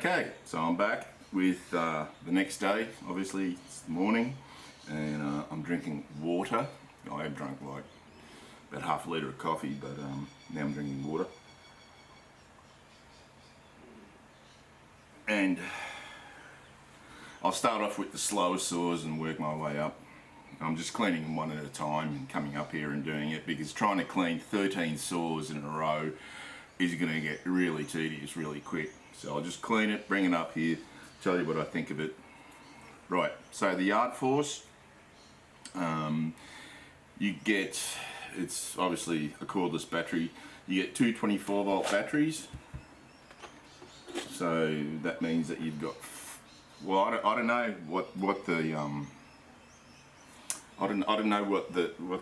Okay, so I'm back with the next day. Obviously it's the morning and I'm drinking water. I have drunk like about half a litre of coffee, but now I'm drinking water. And I'll start off with the slower saws and work my way up. I'm just cleaning them one at a time and coming up here and doing it, because trying to clean 13 saws in a row is going to get really tedious really quick. So I'll just clean it, bring it up here, tell you what I think of it. Right, so the yard force, you get, it's obviously a cordless battery. You get two 24-volt batteries. So that means that you've got, well, I don't know what the I don't know what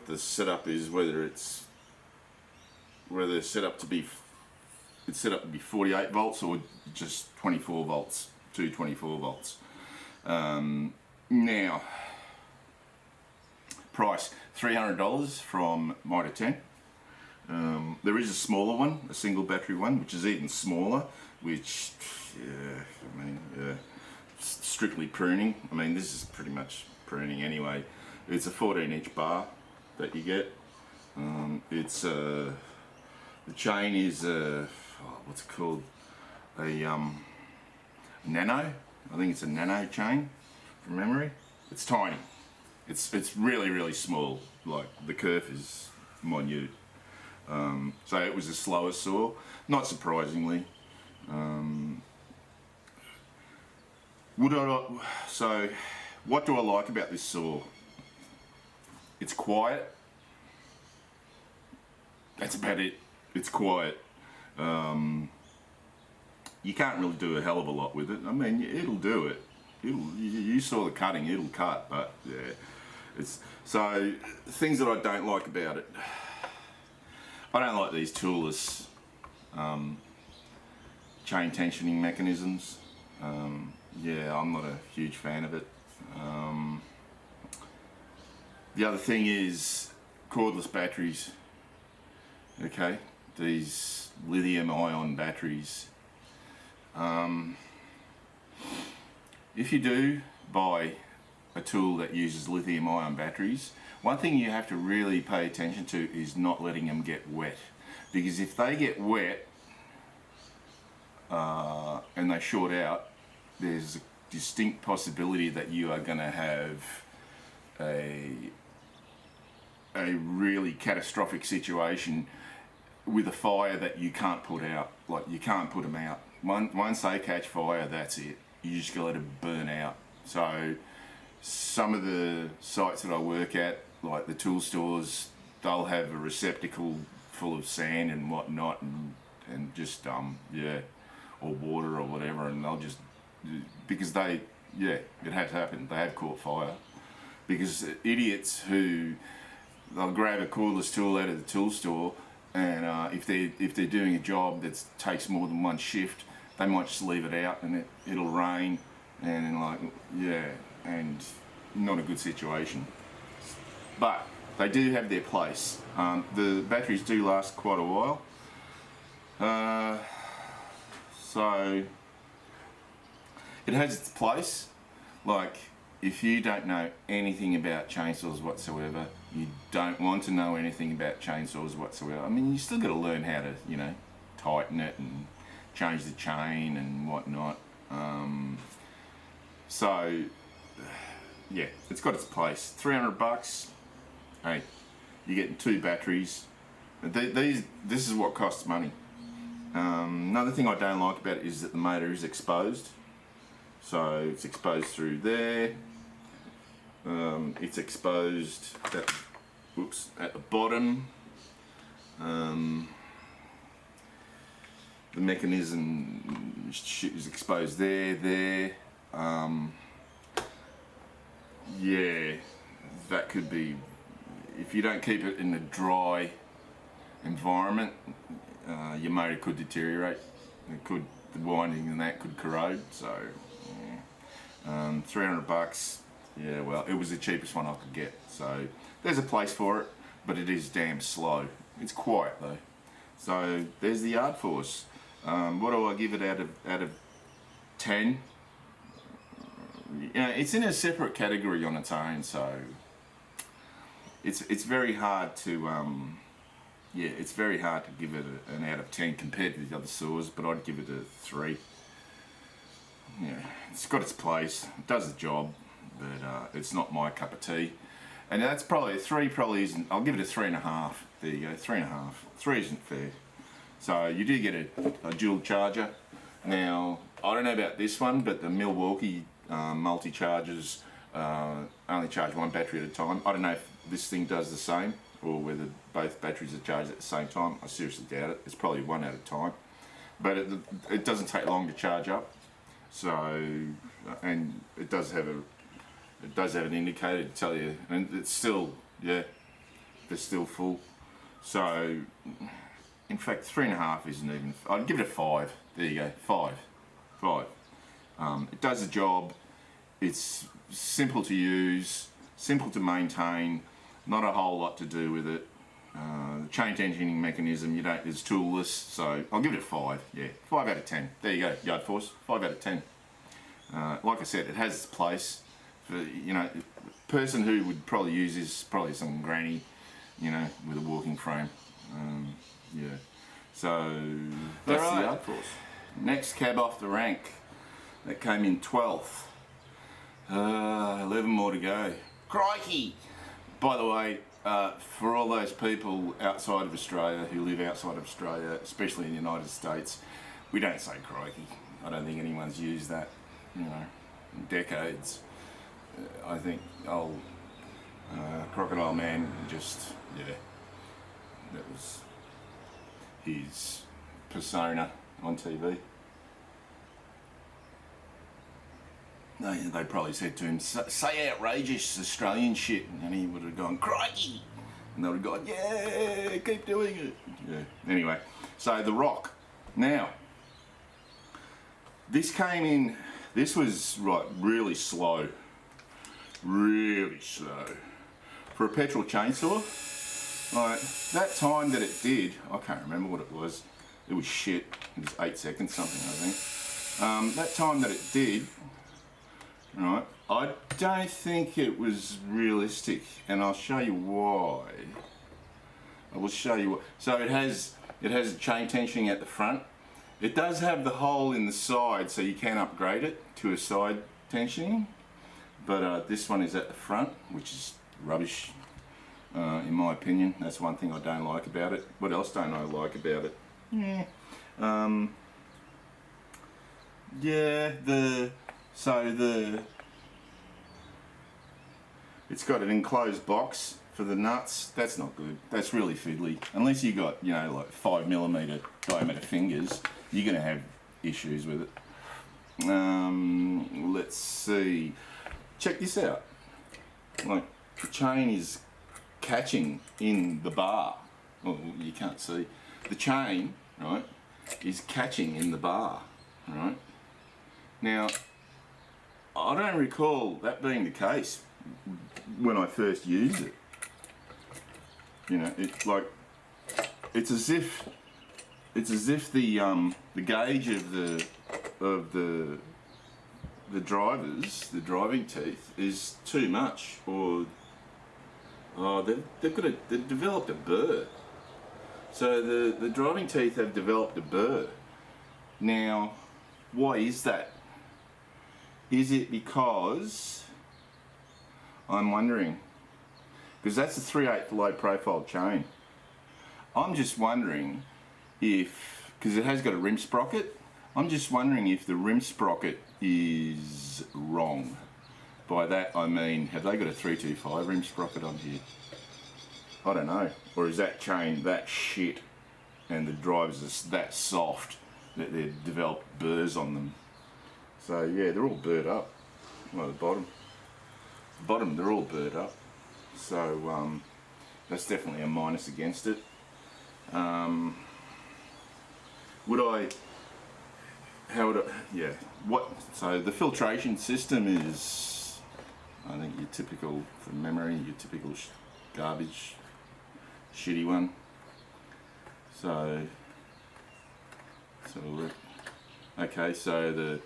the setup is, whether it's set up to be 48 volts or just 24 volts, two 24 volts. Now, price $300 from Mitre 10. There is a smaller one, a single battery one, which is even smaller, which, I mean, strictly pruning. I mean, this is pretty much pruning anyway. It's a 14-inch bar that you get. It's the chain is what's it called? A nano. I think it's a nano chain from memory. It's tiny. It's really small. Like the kerf is minute. So it was a slower saw, not surprisingly. So what do I like about this saw? It's quiet. That's about it. It's quiet. You can't really do a hell of a lot with it. I mean, it'll do it. You saw the cutting, it'll cut, but yeah. It's so things that I don't like about it. I don't like these toolless chain tensioning mechanisms. Yeah, I'm not a huge fan of it. The other thing is cordless batteries. Okay, these lithium-ion batteries. If you do buy a tool that uses lithium-ion batteries, one thing you have to really pay attention to is not letting them get wet, because if they get wet and they short out, there's a distinct possibility that you are going to have a really catastrophic situation with a fire that you can't put out. Like, you can't put them out. Once they catch fire, that's it. You just gotta let it burn out. So some of the sites that I work at, like the tool stores, they'll have a receptacle full of sand and whatnot, and just yeah, or water or whatever, and they'll just, because it has happened, they have caught fire, because idiots who, they'll grab a cordless tool out of the tool store, and if they're doing a job that takes more than one shift, they might just leave it out, and it'll rain, and like, yeah, and not a good situation. But they do have their place. The batteries do last quite a while, so it has its place. Like, if you don't know anything about chainsaws whatsoever, you don't want to know anything about chainsaws whatsoever, I mean, you still got to learn how to, you know, tighten it and change the chain and whatnot. So yeah, it's got its place. $300. Hey, you're getting two batteries. This is what costs money. Another thing I don't like about it is that the motor is exposed. So it's exposed through there. It's exposed at the bottom. The mechanism is exposed there. Yeah, that could be, if you don't keep it in a dry environment, your motor could deteriorate. The winding and that could corrode. So yeah. $300. Yeah, well, it was the cheapest one I could get. So there's a place for it, but it is damn slow. It's quiet though. So there's the yard force. What do I give it out of 10. You know, it's in a separate category on its own, so it's very hard to yeah, it's very hard to give it an out of 10 compared to the other saws, but I'd give it a 3. Yeah, it's got its place, it does the job, but it's not my cup of tea. And that's probably a 3. Probably isn't. I'll give it a 3.5. There you go, 3.5. 3 isn't fair. So you do get a dual charger. Now I don't know about this one, but the Milwaukee multi-chargers only charge one battery at a time. I don't know if this thing does the same, or whether both batteries are charged at the same time. I seriously doubt it. It's probably one at a time, but it doesn't take long to charge up. So, and it does have an indicator to tell you, and it's still, yeah, they're still full. So, in fact, 3.5 isn't even. I'd give it a 5. There you go, 5. It does the job. It's simple to use, simple to maintain. Not a whole lot to do with it. The chain tensioning mechanism, it's toolless, so I'll give it a 5. Yeah, 5 out of 10. There you go, Yard Force, 5 out of 10. Like I said, it has its place. For, you know, the person who would probably use this, probably some granny, you know, with a walking frame. Yeah, so that's right. The Yard Force. Next cab off the rank, that came in 12th. 11 more to go. Crikey! By the way, for all those people outside of Australia, who live outside of Australia, especially in the United States, we don't say crikey. I don't think anyone's used that, you know, in decades. I think old Crocodile Man just, yeah, that was his persona on TV. They probably said to him, say outrageous Australian shit, and he would have gone, crikey! And they would have gone, yeah, keep doing it. Yeah. Anyway, so The Rock. Now, this came in, this was really slow. Really slow. For a petrol chainsaw, like, that time that it did, I can't remember what it was. It was shit. It was 8 seconds something, I think. That time that it did, right, I don't think it was realistic, and I'll show you why. I will show you why. So it has a chain tensioning at the front. It does have the hole in the side, so you can upgrade it to a side tensioning, but this one is at the front, which is rubbish, in my opinion. That's one thing I don't like about it. What else don't I like about it? Yeah, it's got an enclosed box for the nuts. That's not good. That's really fiddly. Unless you got, you know, like 5mm diameter fingers, you're gonna have issues with it. Let's see. Check this out. Like, the chain is catching in the bar. Well, you can't see. The chain, right, is catching in the bar, right? Now, I don't recall that being the case when I first used it. You know, it's as if the gauge of the driving teeth is too much, or they've developed a burr. So the driving teeth have developed a burr. Now, why is that? Is it because, I'm wondering, because that's a 3/8 low profile chain. I'm just wondering if, because it has got a rim sprocket, I'm just wondering if the rim sprocket is wrong. By that I mean, have they got a 325 rim sprocket on here? I don't know. Or is that chain that shit and the drivers are that soft that they've developed burrs on them? So yeah, they're all burred up. Well, the bottom, they're all burred up. So that's definitely a minus against it. So the filtration system is, I think, your typical, from memory, your typical garbage, shitty one. So okay, so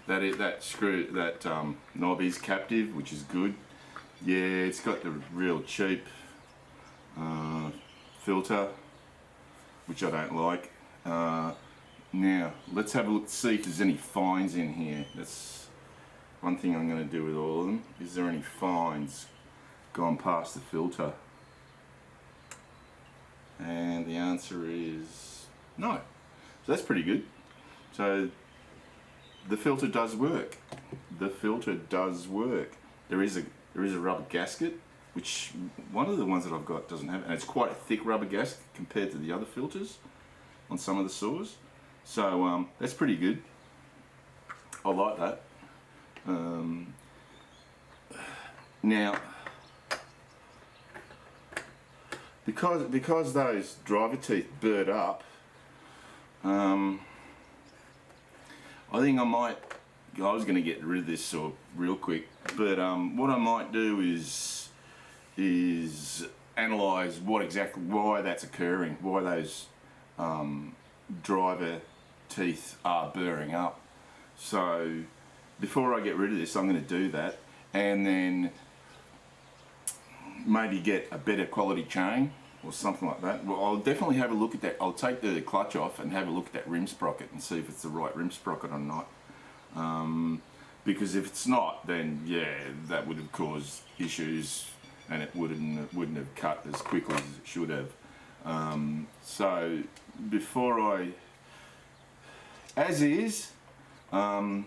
that knob is captive, which is good. Yeah, it's got the real cheap filter, which I don't like. Now let's have a look to see if there's any fines in here. That's one thing I'm going to do with all of them. Is there any fines gone past the filter? And the answer is no. So that's pretty good. So the filter does work. The filter does work. There is a rubber gasket, which one of the ones that I've got doesn't have, and it's quite a thick rubber gasket compared to the other filters on some of the saws. So that's pretty good. I like that. Now, because those driver teeth burred up, I think I was going to get rid of this saw real quick, but what I might do is analyse why that's occurring, why those driver teeth are burring up. So before I get rid of this, I'm going to do that, and then maybe get a better quality chain or something like that. Well, I'll definitely have a look at that. I'll take the clutch off and have a look at that rim sprocket and see if it's the right rim sprocket or not. Because if it's not, then yeah, that would have caused issues, and it wouldn't have cut as quickly as it should have. So before I, as is, I'll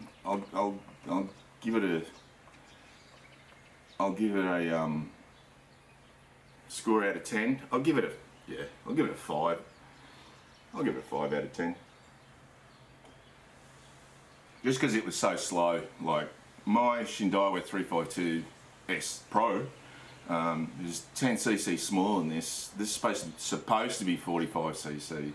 give it a score out of 10. I'll give it a 5. I'll give it a 5 out of 10. Just because it was so slow. Like my Shindaiwa 352S Pro is 10cc smaller than this. This is supposed to be 45cc.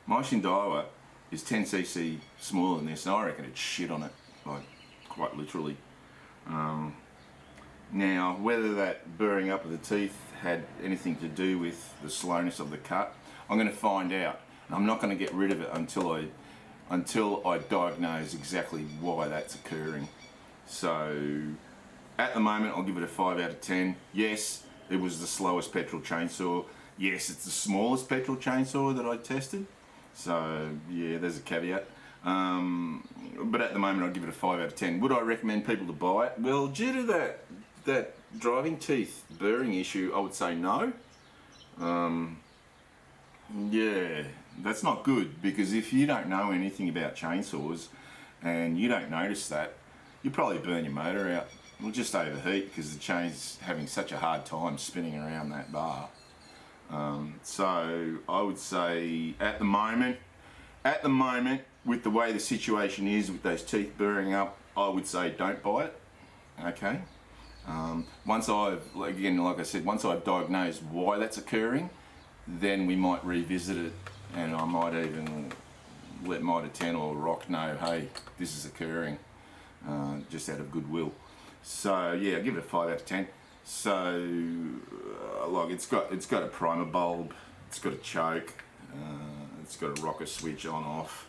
My Shindaiwa is 10cc smaller than this, and I reckon it's shit on it, like quite literally. Now, whether that burring up of the teeth had anything to do with the slowness of the cut, I'm going to find out. And I'm not going to get rid of it until I diagnose exactly why that's occurring. So, at the moment, I'll give it a 5 out of 10. Yes, it was the slowest petrol chainsaw. Yes, it's the smallest petrol chainsaw that I tested. So, yeah, there's a caveat. But at the moment, I'll give it a 5 out of 10. Would I recommend people to buy it? Well, due to that driving teeth burring issue, I would say no. Yeah, that's not good, because if you don't know anything about chainsaws and you don't notice that, you probably burn your motor out. It'll just overheat because the chain's having such a hard time spinning around that bar. So I would say at the moment, with the way the situation is with those teeth burring up, I would say don't buy it. Okay. Once I've diagnosed why that's occurring, then we might revisit it, and I might even let Mitre 10 or Rock know, hey, this is occurring, just out of goodwill. So yeah, I'll give it a 5 out of 10. So like it's got a primer bulb, it's got a choke, it's got a rocker switch on off.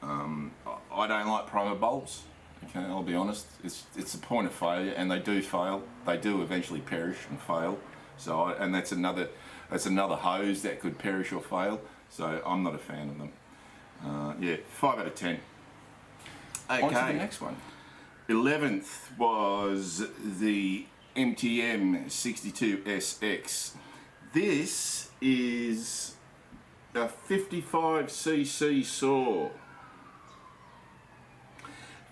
I don't like primer bulbs. Okay, I'll be honest. It's a point of failure, and they do fail. They do eventually perish and fail. So and that's another hose that could perish or fail. So I'm not a fan of them. Yeah, 5 out of 10. Okay. On to the next one. 11th was the MTM 62SX. This is a 55cc saw.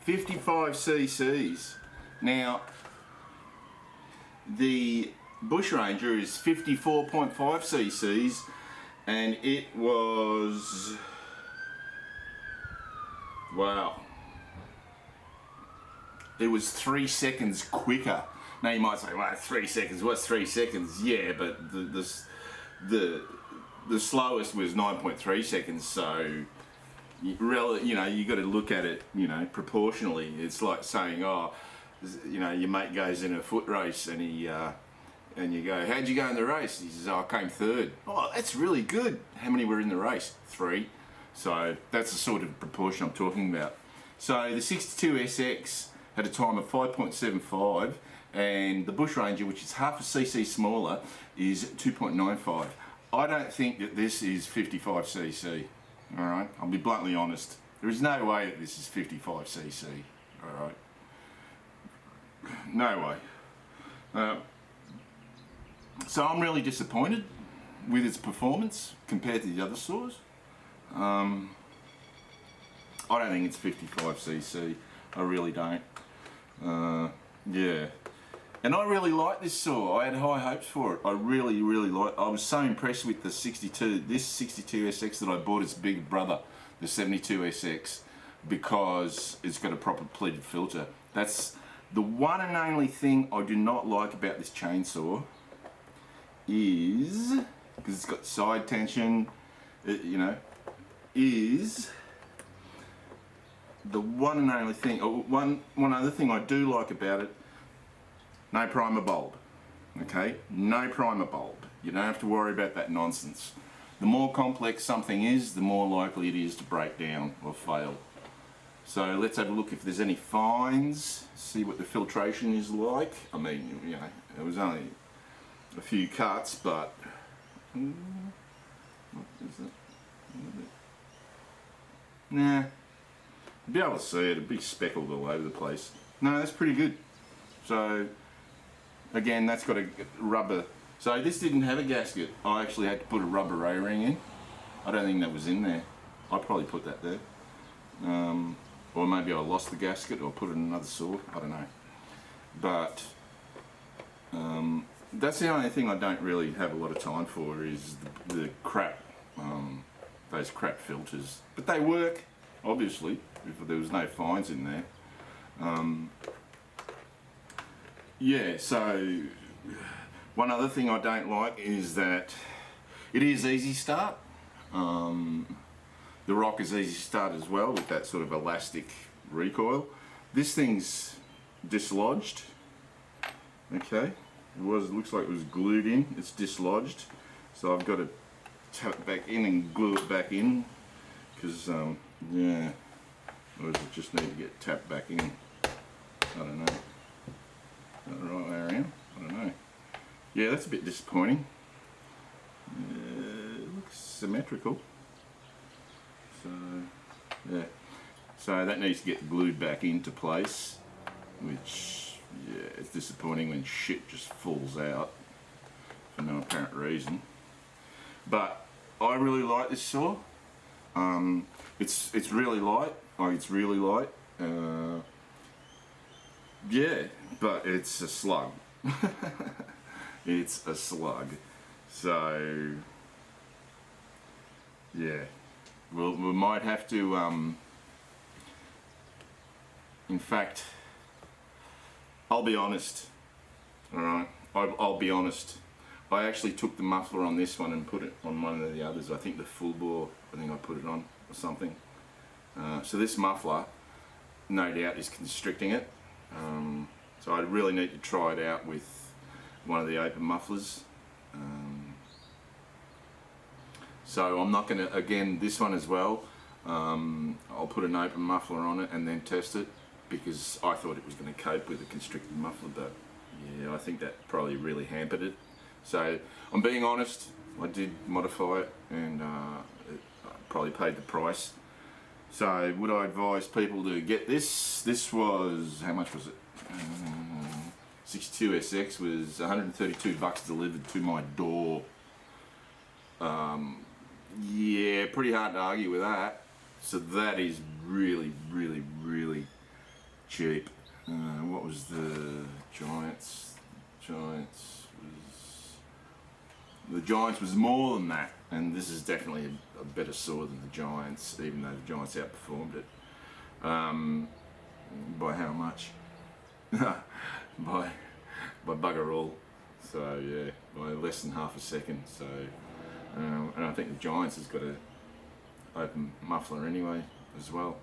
55 cc's. Now, the Bush Ranger is 54.5 cc's, and it was, wow, it was 3 seconds quicker. Now you might say, well, 3 seconds, what's 3 seconds? Yeah, but the slowest was 9.3 seconds, so you got to look at it, proportionally. It's like saying, your mate goes in a foot race and and you go, how'd you go in the race? He says, I came third. Oh, that's really good. How many were in the race? 3. So that's the sort of proportion I'm talking about. So the 62SX had a time of 5.75, and the Bush Ranger, which is half a cc smaller, is 2.95. I don't think that this is 55cc. All right, I'll be bluntly honest. There is no way that this is 55cc. All right, no way. So I'm really disappointed with its performance compared to the other saws. I don't think it's 55cc. I really don't. Yeah. And I really like this saw. I had high hopes for it. I really like. I was so impressed with the 62. This 62SX that I bought its big brother, the 72SX, because it's got a proper pleated filter. That's the one and only thing I do not like about this chainsaw. Is because it's got side tension. You know, is the one and only thing. One other thing I do like about it. No primer bulb, okay? No primer bulb. You don't have to worry about that nonsense. The more complex something is, the more likely it is to break down or fail. So let's have a look if there's any fines, see what the filtration is like. I mean, you know, it was only a few cuts, but... What is it? Nah. You'll be able to see it, it'd be speckled all over the place. No, that's pretty good. So... Again, that's got a rubber. So this didn't have a gasket. I actually had to put a rubber O-ring in. I don't think that was in there. I probably put that there. Or maybe I lost the gasket or put it in another saw. I don't know. But that's the only thing I don't really have a lot of time for is the crap, those crap filters. But they work, obviously, if there was no fines in there. Yeah, so one other thing I don't like is that it is easy start. The rock is easy start as well with that sort of elastic recoil. This thing's dislodged. Okay, looks like it was glued in. It's dislodged, so I've got to tap it back in and glue it back in because yeah, or does it just need to get tapped back in? I don't know. Is that the right way around? I don't know. Yeah, that's a bit disappointing. It looks symmetrical. So, yeah. So that needs to get glued back into place, which, yeah, it's disappointing when shit just falls out for no apparent reason. But I really like this saw. It's really light. Like, it's really light. Yeah, but it's a slug. It's a slug. So, yeah. We might have to, in fact, I'll be honest, alright? I'll be honest. I actually took the muffler on this one and put it on one of the others. I think the full bore, I think I put it on or something. So this muffler, no doubt, is constricting it. So I really need to try it out with one of the open mufflers. So I'm not going to, again, this one as well, I'll put an open muffler on it and then test it because I thought it was going to cope with a constricted muffler, but yeah, I think that probably really hampered it. So I'm being honest, I did modify it and I probably paid the price. So would I advise people to get this? This was, how much was it? 62SX was 132 bucks delivered to my door. Yeah, pretty hard to argue with that. So that is really cheap. What was the Giants? The Giants was more than that, and this is definitely a better saw than the Giants, even though the Giants outperformed it. By how much? by bugger all. So yeah, by less than half a second. So and I think the Giants has got a open muffler anyway as well.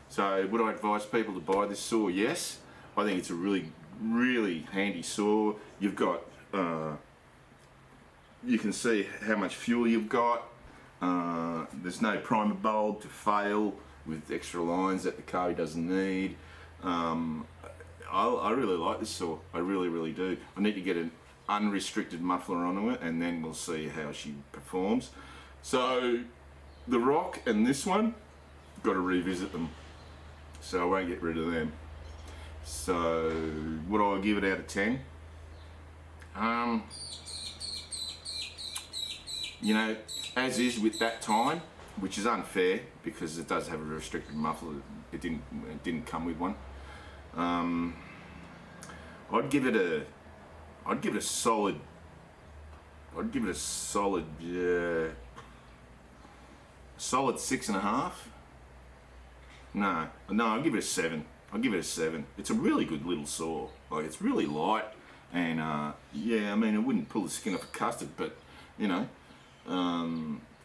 So would I advise people to buy this saw? Yes, I think it's a really handy saw. You've got you can see how much fuel you've got. There's no primer bulb to fail with extra lines that the car doesn't need. I really like this saw. I really do. I need to get an unrestricted muffler onto it, and then we'll see how she performs. So the Rock and this one, got to revisit them, so I won't get rid of them. So what do I give it out of 10? You know, as is with that time, which is unfair because it does have a restricted muffler. It didn't come with one. I'd give it a solid 6.5. No, I'll give it a 7. I'll give it a 7. It's a really good little saw. Like, it's really light, and yeah, I mean, it wouldn't pull the skin off a custard, but you know,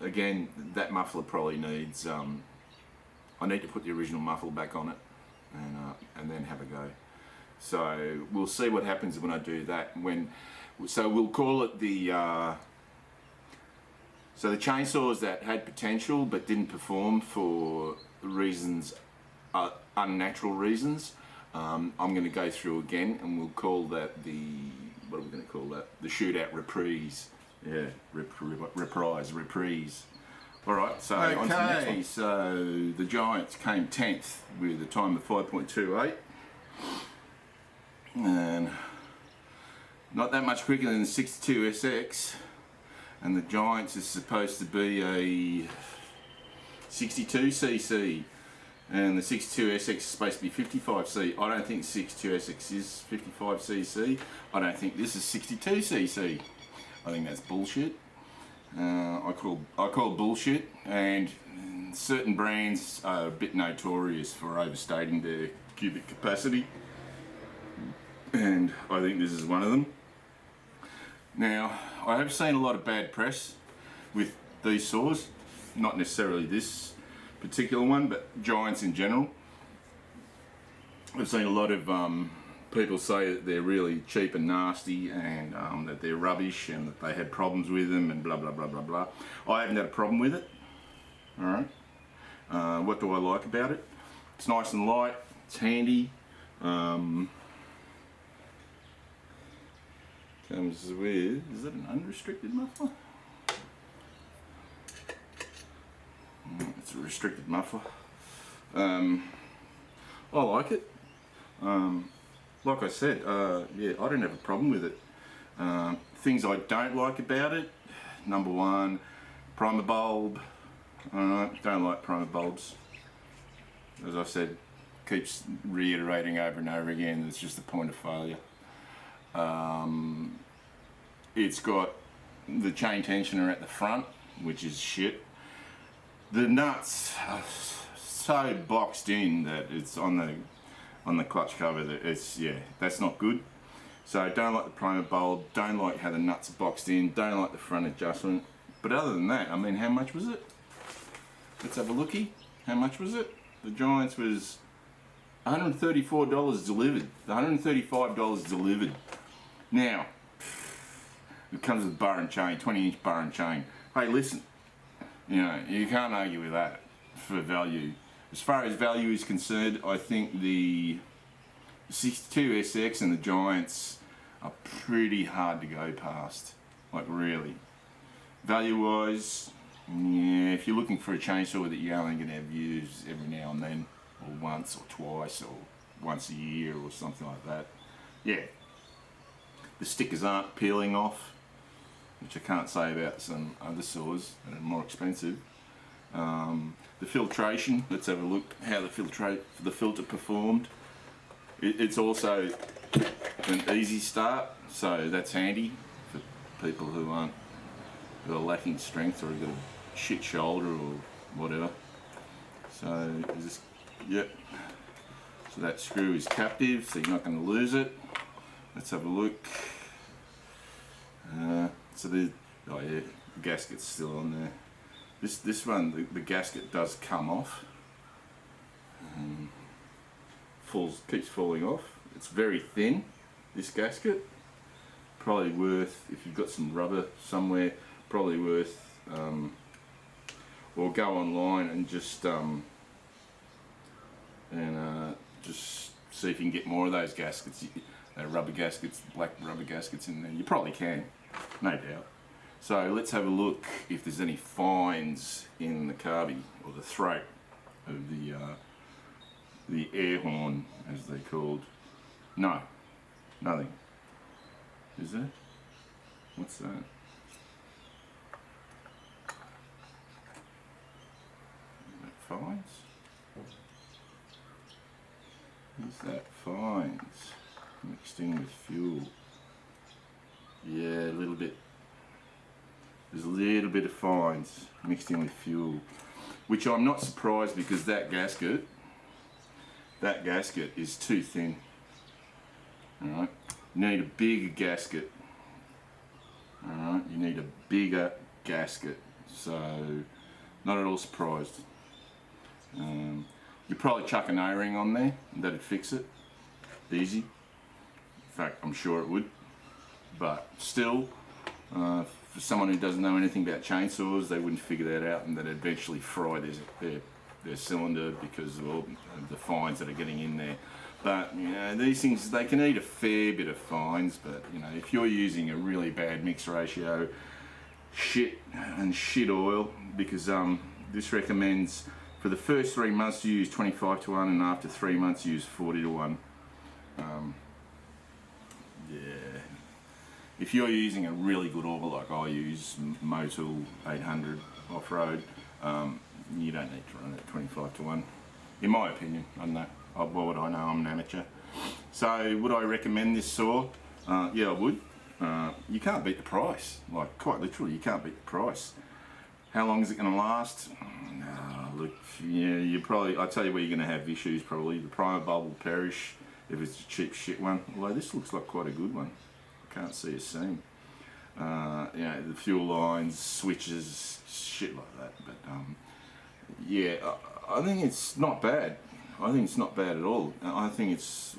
again, that muffler probably needs. I need to put the original muffler back on it, and then have a go. So we'll see what happens when I do that. So we'll call it the. So the chainsaws that had potential but didn't perform for reasons, unnatural reasons. I'm going to go through again, and we'll call that what are we going to call that? The Shootout Reprise. Yeah, reprise. All right, so on to the next one. So the Giants came 10th with a time of 5.28, and not that much quicker than the 62SX. And the Giants is supposed to be a 62cc, and the 62SX is supposed to be 55c. I don't think 62SX is 55cc. I don't think this is 62cc. I think that's bullshit. I call bullshit, and certain brands are a bit notorious for overstating their cubic capacity, and I think this is one of them. Now, I have seen a lot of bad press with these saws, not necessarily this particular one, but Giants in general. I've seen a lot of people say that they're really cheap and nasty, and that they're rubbish, and that they had problems with them, and blah blah blah blah blah. I haven't had a problem with it. Alright. What do I like about it? It's nice and light, it's handy. Comes with, is that an unrestricted muffler? It's a restricted muffler. I like it. Like I said, yeah, I don't have a problem with it. Things I don't like about it: number one, primer bulb. Don't like primer bulbs. As I said, keeps reiterating over and over again, it's just a point of failure. It's got the chain tensioner at the front, which is shit. The nuts are so boxed in that it's on the clutch cover that that's not good. So I don't like the primer bulb, don't like how the nuts are boxed in, don't like the front adjustment. But other than that, I mean, how much was it? Let's have a lookie. How much was it? The Giants was $134 delivered, $135 delivered. Now, it comes with bar and chain, 20-inch bar and chain. Hey, listen, you know, you can't argue with that for value. As far as value is concerned, I think the 62SX and the Giants are pretty hard to go past. Like, really. Value-wise, yeah, if you're looking for a chainsaw that you're only going to have used every now and then, or once or twice, or once a year or something like that, yeah. The stickers aren't peeling off, which I can't say about some other saws that are more expensive. The filtration, let's have a look how the filter performed. It's also an easy start, so that's handy for people who are lacking strength or have got a shit shoulder or whatever. So is this, yep. So that screw is captive, so you're not going to lose it. Let's have a look. So the gasket's still on there. This one, the gasket does come off. Keeps falling off. It's very thin, this gasket. Probably worth, if you've got some rubber somewhere, probably worth, or go online and just and just see if you can get more of those gaskets, rubber gaskets, black rubber gaskets in there. You probably can, no doubt. So let's have a look if there's any fines in the carby, or the throat of the air horn, as they're called. No, nothing. Is there? What's that? Fines? Is that fines? Mixed in with fuel. Yeah, a little bit. There's a little bit of fines mixed in with fuel, which I'm not surprised, because that gasket is too thin. Alright, you need a bigger gasket. Alright, you need a bigger gasket. So, not at all surprised. You probably chuck an O-ring on there, and that'd fix it. Easy. In fact, I'm sure it would. But still, for someone who doesn't know anything about chainsaws, they wouldn't figure that out, and they'd eventually fry their cylinder because of all the fines that are getting in there. But you know, these things, they can eat a fair bit of fines. But you know, if you're using a really bad mix ratio, shit oil, because this recommends for the first 3 months you use 25:1, and after 3 months you use 40:1. Yeah. If you're using a really good oil like I use, Motul 800 off-road, you don't need to run it 25:1, in my opinion. I don't know. What would I know? I'm an amateur. So would I recommend this saw? Yeah, I would. You can't beat the price. Like, quite literally, you can't beat the price. How long is it going to last? Look, yeah, you probably, I'll tell you where you're going to have issues probably. The primer bulb will perish if it's a cheap shit one. Although this looks like quite a good one. I can't see a seam. You know, the fuel lines, switches, shit like that. But yeah, I think it's not bad. I think it's not bad at all. I think it's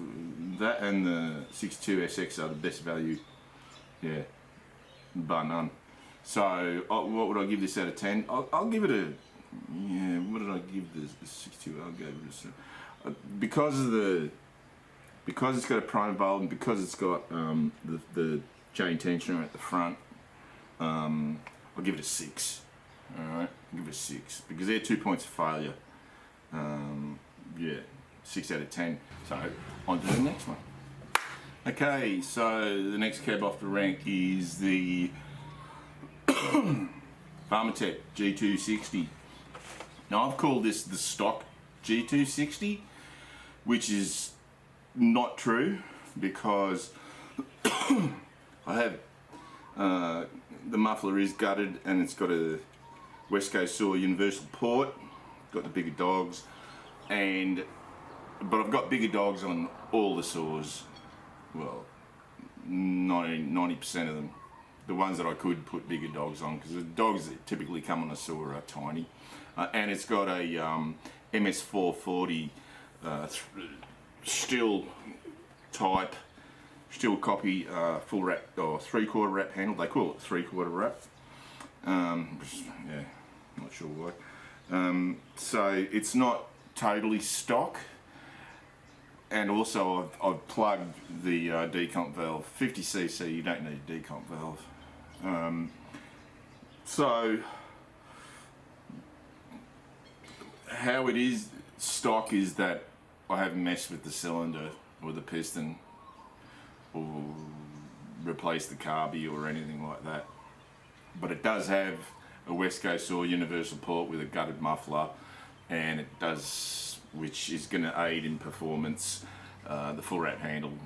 that and the 62SX are the best value. Yeah, bar none. So what would I give this out of 10? I'll give it a, yeah, what did I give the 62? I'll go with a, because it's got a primer bulb, and because it's got the chain tensioner at the front, I'll give it a 6. Alright, I'll give it a 6, because they're 2 points of failure. Yeah, 6 out of 10. So on to the next one. Okay, so the next cab off the rank is the Pharmatech G260. Now I've called this the stock G260, which is not true, because I have the muffler is gutted, and it's got a West Coast saw universal port, got the bigger dogs, but I've got bigger dogs on all the saws. Well, 90% of them. The ones that I could put bigger dogs on, because the dogs that typically come on a saw are tiny. And it's got a MS440 steel copy full wrap, or 3/4 wrap handle. They call it 3/4 wrap. Yeah, not sure why. So it's not totally stock. And also I've plugged the decomp valve. 50cc, you don't need a decomp valve. So how it is stock is that I haven't messed with the cylinder or the piston or replaced the carby or anything like that. But it does have a West Coast saw universal port with a gutted muffler, and it does, which is going to aid in performance. The full wrap handle,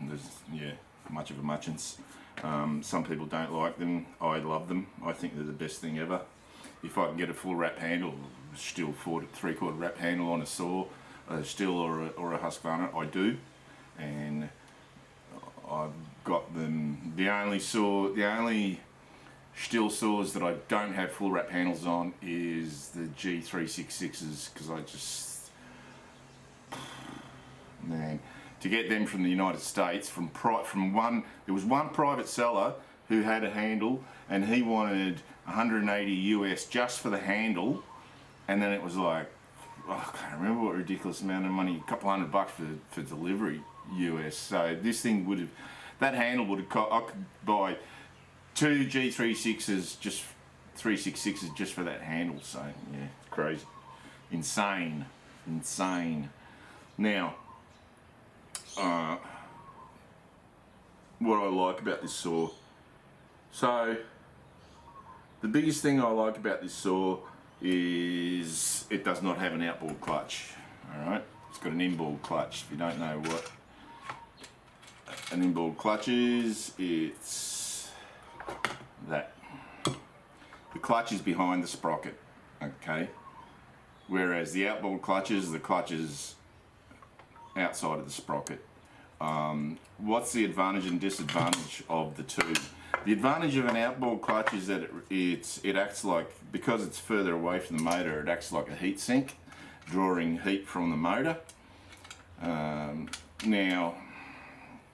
yeah, much of a muchance. Some people don't like them. I love them. I think they're the best thing ever. If I can get a full wrap handle, still 3/4 wrap handle on a saw, a steel or a Husqvarna, I do, and I've got them. The only steel saws that I don't have full wrap handles on is the G366s, because I just, man, to get them from the United States, there was one private seller who had a handle, and he wanted 180 US just for the handle, and then it was like I can't remember what ridiculous amount of money, a couple $100 for delivery US. So this thing would have, that handle would have I could buy 2 G36s, just 366s just for that handle. So yeah, it's crazy, insane. Now, what I like about this saw. So the biggest thing I like about this saw is it does not have an outboard clutch. Alright, it's got an inboard clutch. If you don't know what an inboard clutch is, it's that. The clutch is behind the sprocket, okay? Whereas the outboard clutches, the clutch is outside of the sprocket. What's the advantage and disadvantage of the two? The advantage of an outboard clutch is that it acts like, because it's further away from the motor, it acts like a heat sink, drawing heat from the motor. Now,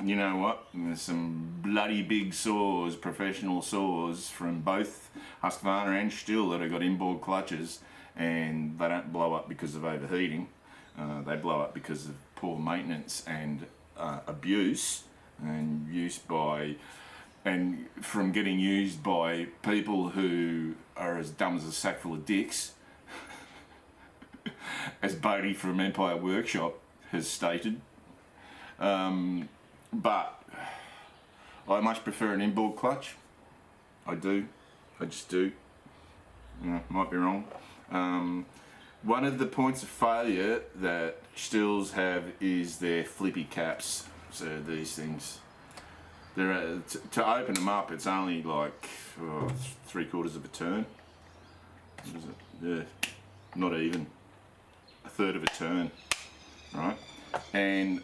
you know what? There's some bloody big saws, professional saws from both Husqvarna and Stihl that have got inboard clutches, and they don't blow up because of overheating. They blow up because of poor maintenance and abuse, and use by, and from getting used by people who are as dumb as a sack full of dicks, as Bodie from Empire Workshop has stated. But I much prefer an inboard clutch. I do. I just do. Might be wrong. One of the points of failure that Stihls have is their flippy caps. So these things, they're to open them up, it's only like 3/4 of a turn. What is it? Yeah, not even a third of a turn, right? And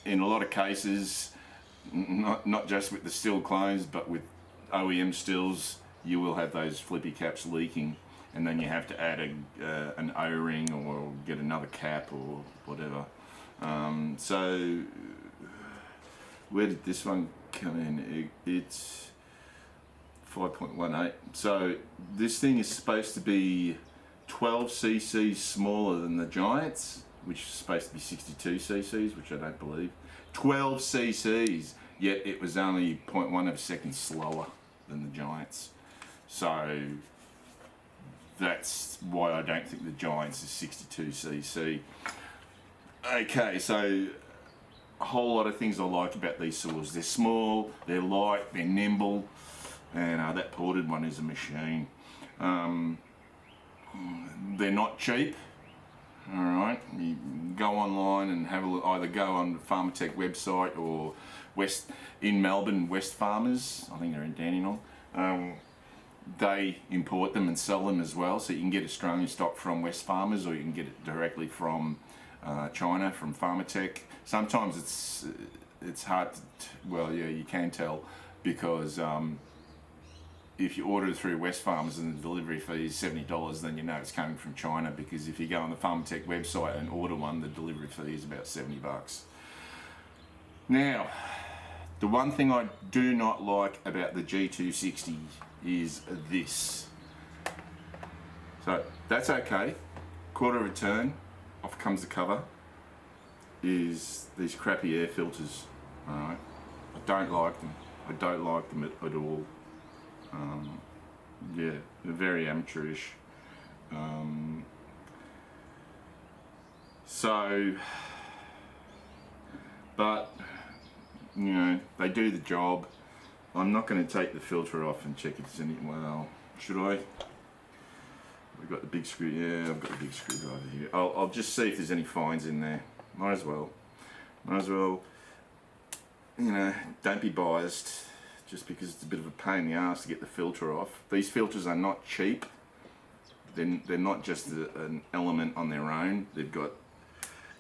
in a lot of cases, not just with the Stihl clones, but with OEM Stihls, you will have those flippy caps leaking, and then you have to add an O-ring or get another cap or whatever. So where did this one come in? It's 5.18. So this thing is supposed to be 12 cc's smaller than the Giants, which is supposed to be 62 cc's, which I don't believe. 12 cc's, yet it was only 0.1 of a second slower than the Giants. So that's why I don't think the Giants is 62 cc. Okay, so a whole lot of things I like about these saws. They're small, they're light, they're nimble, and that ported one is a machine. They're not cheap. Alright, you go online and have a look, either go on the Pharmatech website or in Melbourne, West Farmers, I think they're in Dandenong. They import them and sell them as well, so you can get Australian stock from West Farmers, or you can get it directly from China, from Pharmatech. Sometimes it's hard to, well, yeah, you can tell, because if you order it through West Farmers and the delivery fee is $70, then you know it's coming from China, because if you go on the Pharmatech website and order one, the delivery fee is about $70. Now, the one thing I do not like about the G260 is this. So that's okay. 1/4 of a turn, off comes the cover, is these crappy air filters. Alright, I don't like them. I don't like them at all. Yeah, they're very amateurish. But you know, they do the job. I'm not going to take the filter off and check if there's any. Well, should I? We've got the big screw. Yeah, I've got the big screwdriver here. I'll just see if there's any fines in there. Might as well. You know, don't be biased just because it's a bit of a pain in the ass to get the filter off. These filters are not cheap. They're not just an element on their own. They've got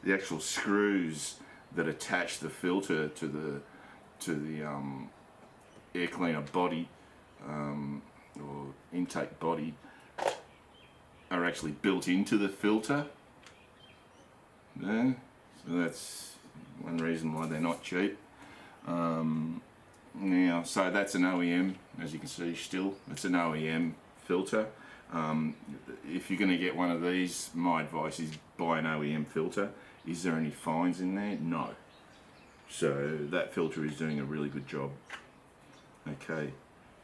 the actual screws that attach the filter to the air cleaner body or intake body are actually built into the filter. Yeah, so that's one reason why they're not cheap. Now, so that's an OEM, as you can see. Stihl, it's an OEM filter. If you're going to get one of these, my advice is buy an OEM filter. Is there any fines in there? No. So that filter is doing a really good job. Okay,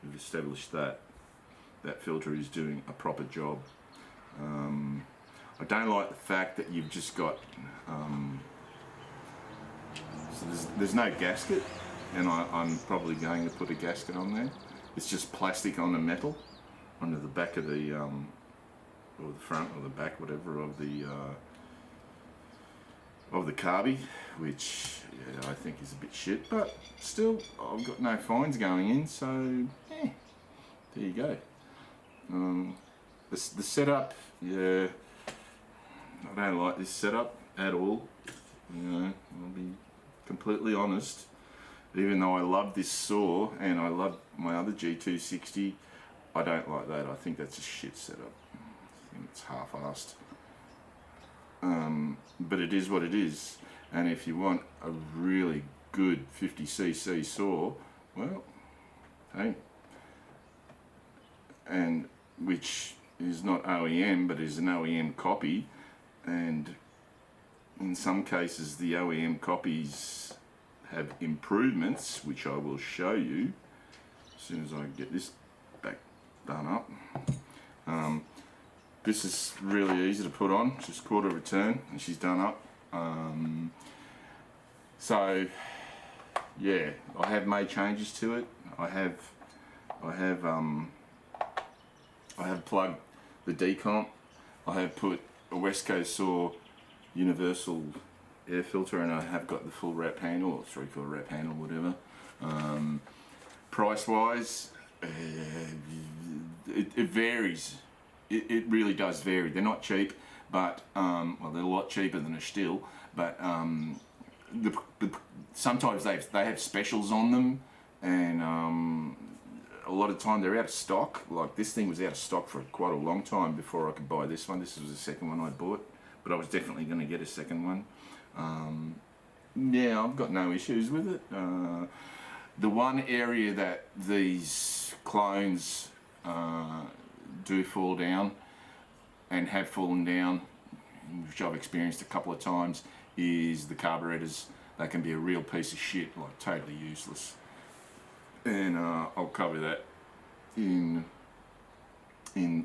we've established that. That filter is doing a proper job. I don't like the fact that you've just got, so there's no gasket, and I'm probably going to put a gasket on there. It's just plastic on the metal, onto the back of the, or the front or the back, whatever, of the carby, which yeah, I think is a bit shit, but still, I've got no fines going in, so yeah, there you go. The setup, yeah, I don't like this setup at all. You know, I'll be completely honest. Even though I love this saw and I love my other G260, I don't like that. I think that's a shit setup. I think it's half-assed. But it is what it is. And if you want a really good 50cc saw, well, hey, and which is not OEM but is an OEM copy, and in some cases the OEM copies have improvements, which I will show you as soon as I get this back done up. This is really easy to put on, just quarter of a turn and she's done up. So yeah, I have made changes to it. I have plugged the decomp. I have put a West Coast saw universal air filter, and I have got the full wrap handle or 3/4 wrap handle, whatever. Price wise, it varies. It really does vary. They're not cheap, but well, they're a lot cheaper than a Stihl, but sometimes they have specials on them, and a lot of time they're out of stock. Like this thing was out of stock for quite a long time before I could buy this one. This was the second one I bought, but I was definitely going to get a second one. Yeah, I've got no issues with it. The one area that these clones do fall down and have fallen down, which I've experienced a couple of times, is the carburetors. They can be a real piece of shit, like totally useless. And I'll cover that in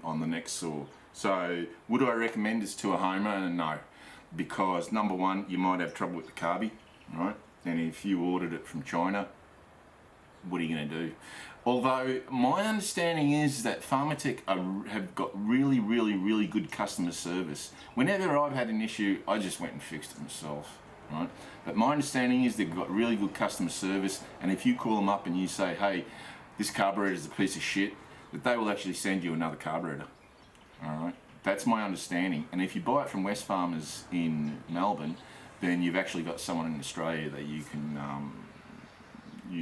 on the next saw. So would I recommend this to a homeowner? No, because number one, you might have trouble with the carby, right? And if you ordered it from China, what are you going to do? Although my understanding is that Pharmatech have got really good customer service. Whenever I've had an issue, I just went and fixed it myself, right? But my understanding is they've got really good customer service, and if you call them up and you say, hey, this carburetor is a piece of shit, that they will actually send you another carburetor. Alright, that's my understanding. And if you buy it from Wesfarmers in Melbourne, then you've actually got someone in Australia that you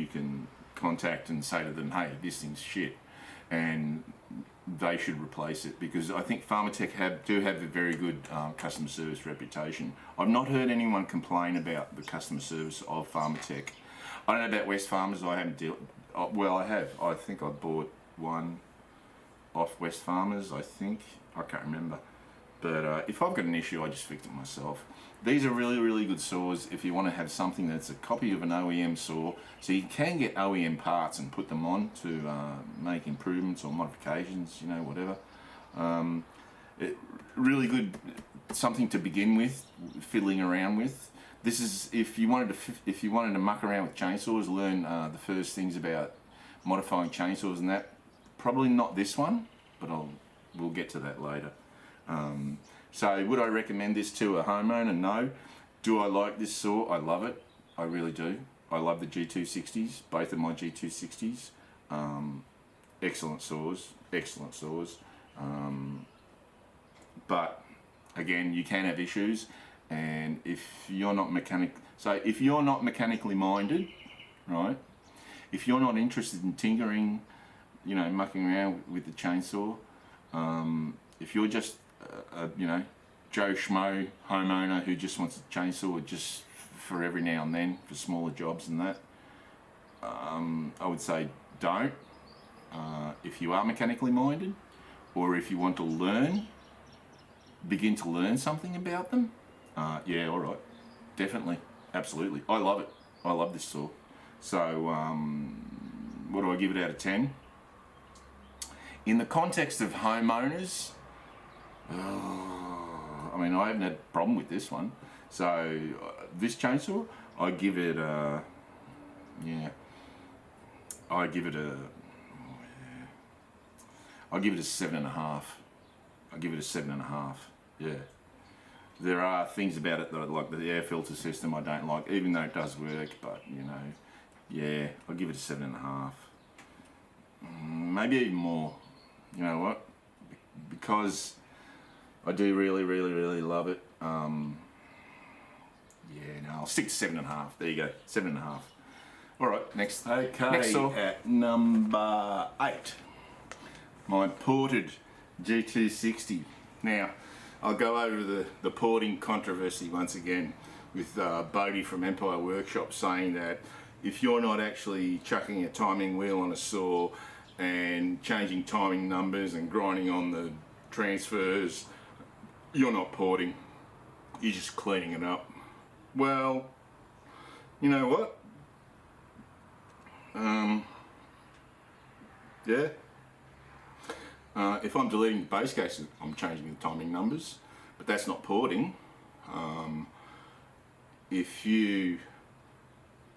can contact and say to them, hey, this thing's shit, and they should replace it, because I think Pharmatech do have a very good customer service reputation. I've not heard anyone complain about the customer service of Pharmatech. I don't know about Wesfarmers. I haven't well, I have. I think I bought one off Wesfarmers, I think. I can't remember. But if I've got an issue, I just fix it myself. These are really good saws if you want to have something that's a copy of an OEM saw, so you can get OEM parts and put them on to make improvements or modifications, you know, whatever. Really good, something to begin with, fiddling around with. This is if you wanted to muck around with chainsaws, learn the first things about modifying chainsaws and that. Probably not this one, but we'll get to that later. So would I recommend this to a homeowner? No. Do I like this saw? I love it. I really do. I love the G260s, both of my G260s. Excellent saws, excellent saws. But again, you can have issues, and if you're not mechanically minded, right? If you're not interested in tinkering, you know, mucking around with the chainsaw, if you're just you know, Joe Schmo homeowner who just wants a chainsaw just for every now and then for smaller jobs and that, I would say don't. If you are mechanically minded, or if you want to begin to learn something about them, yeah, all right, definitely, absolutely. I love it. I love this saw. So, what do I give it out of 10? In the context of homeowners, I mean, I haven't had a problem with this one. So, this chainsaw, I give it a, yeah, I give it a 7.5. I give it a 7.5. Yeah. There are things about it that I like. The air filter system I don't like, even though it does work. But you know, yeah, I'll give it a 7.5. Maybe even more. You know what? Because I do really love it. Yeah, no, I'll stick to 7.5. There you go, 7.5. All right, next. Okay, next saw. At number 8, my ported G260. Now, I'll go over the porting controversy once again with Bodie from Empire Workshop saying that if you're not actually chucking a timing wheel on a saw and changing timing numbers and grinding on the transfers, you're not porting, you're just cleaning it up. Well, you know what? Yeah. If I'm deleting the base cases, I'm changing the timing numbers, but that's not porting. If you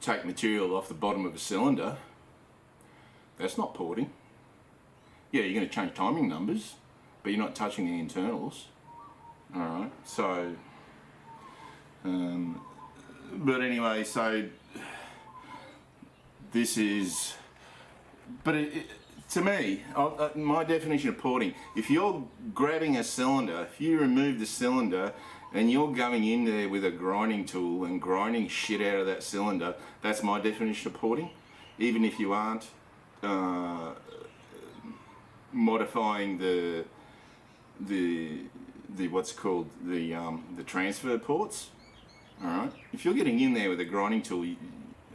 take material off the bottom of a cylinder, that's not porting. Yeah, you're going to change timing numbers, but you're not touching the internals. Alright, so, but anyway, so this is, but to me, my definition of porting, if you're grabbing a cylinder, if you remove the cylinder and you're going in there with a grinding tool and grinding shit out of that cylinder, that's my definition of porting. Even if you aren't modifying the what's called the transfer ports. All right, if you're getting in there with a grinding tool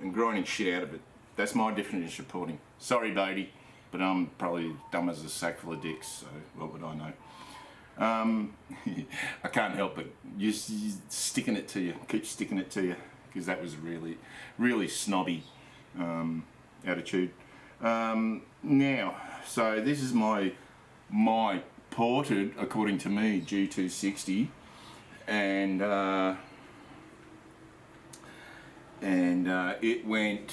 and grinding shit out of it, that's my definition of porting. Sorry, Bodie, but I'm probably dumb as a sack full of dicks, so what would I know? I can't help it. You sticking it to you, keep sticking it to you, because that was really snobby attitude. Now, so this is my ported, according to me, G260, and it went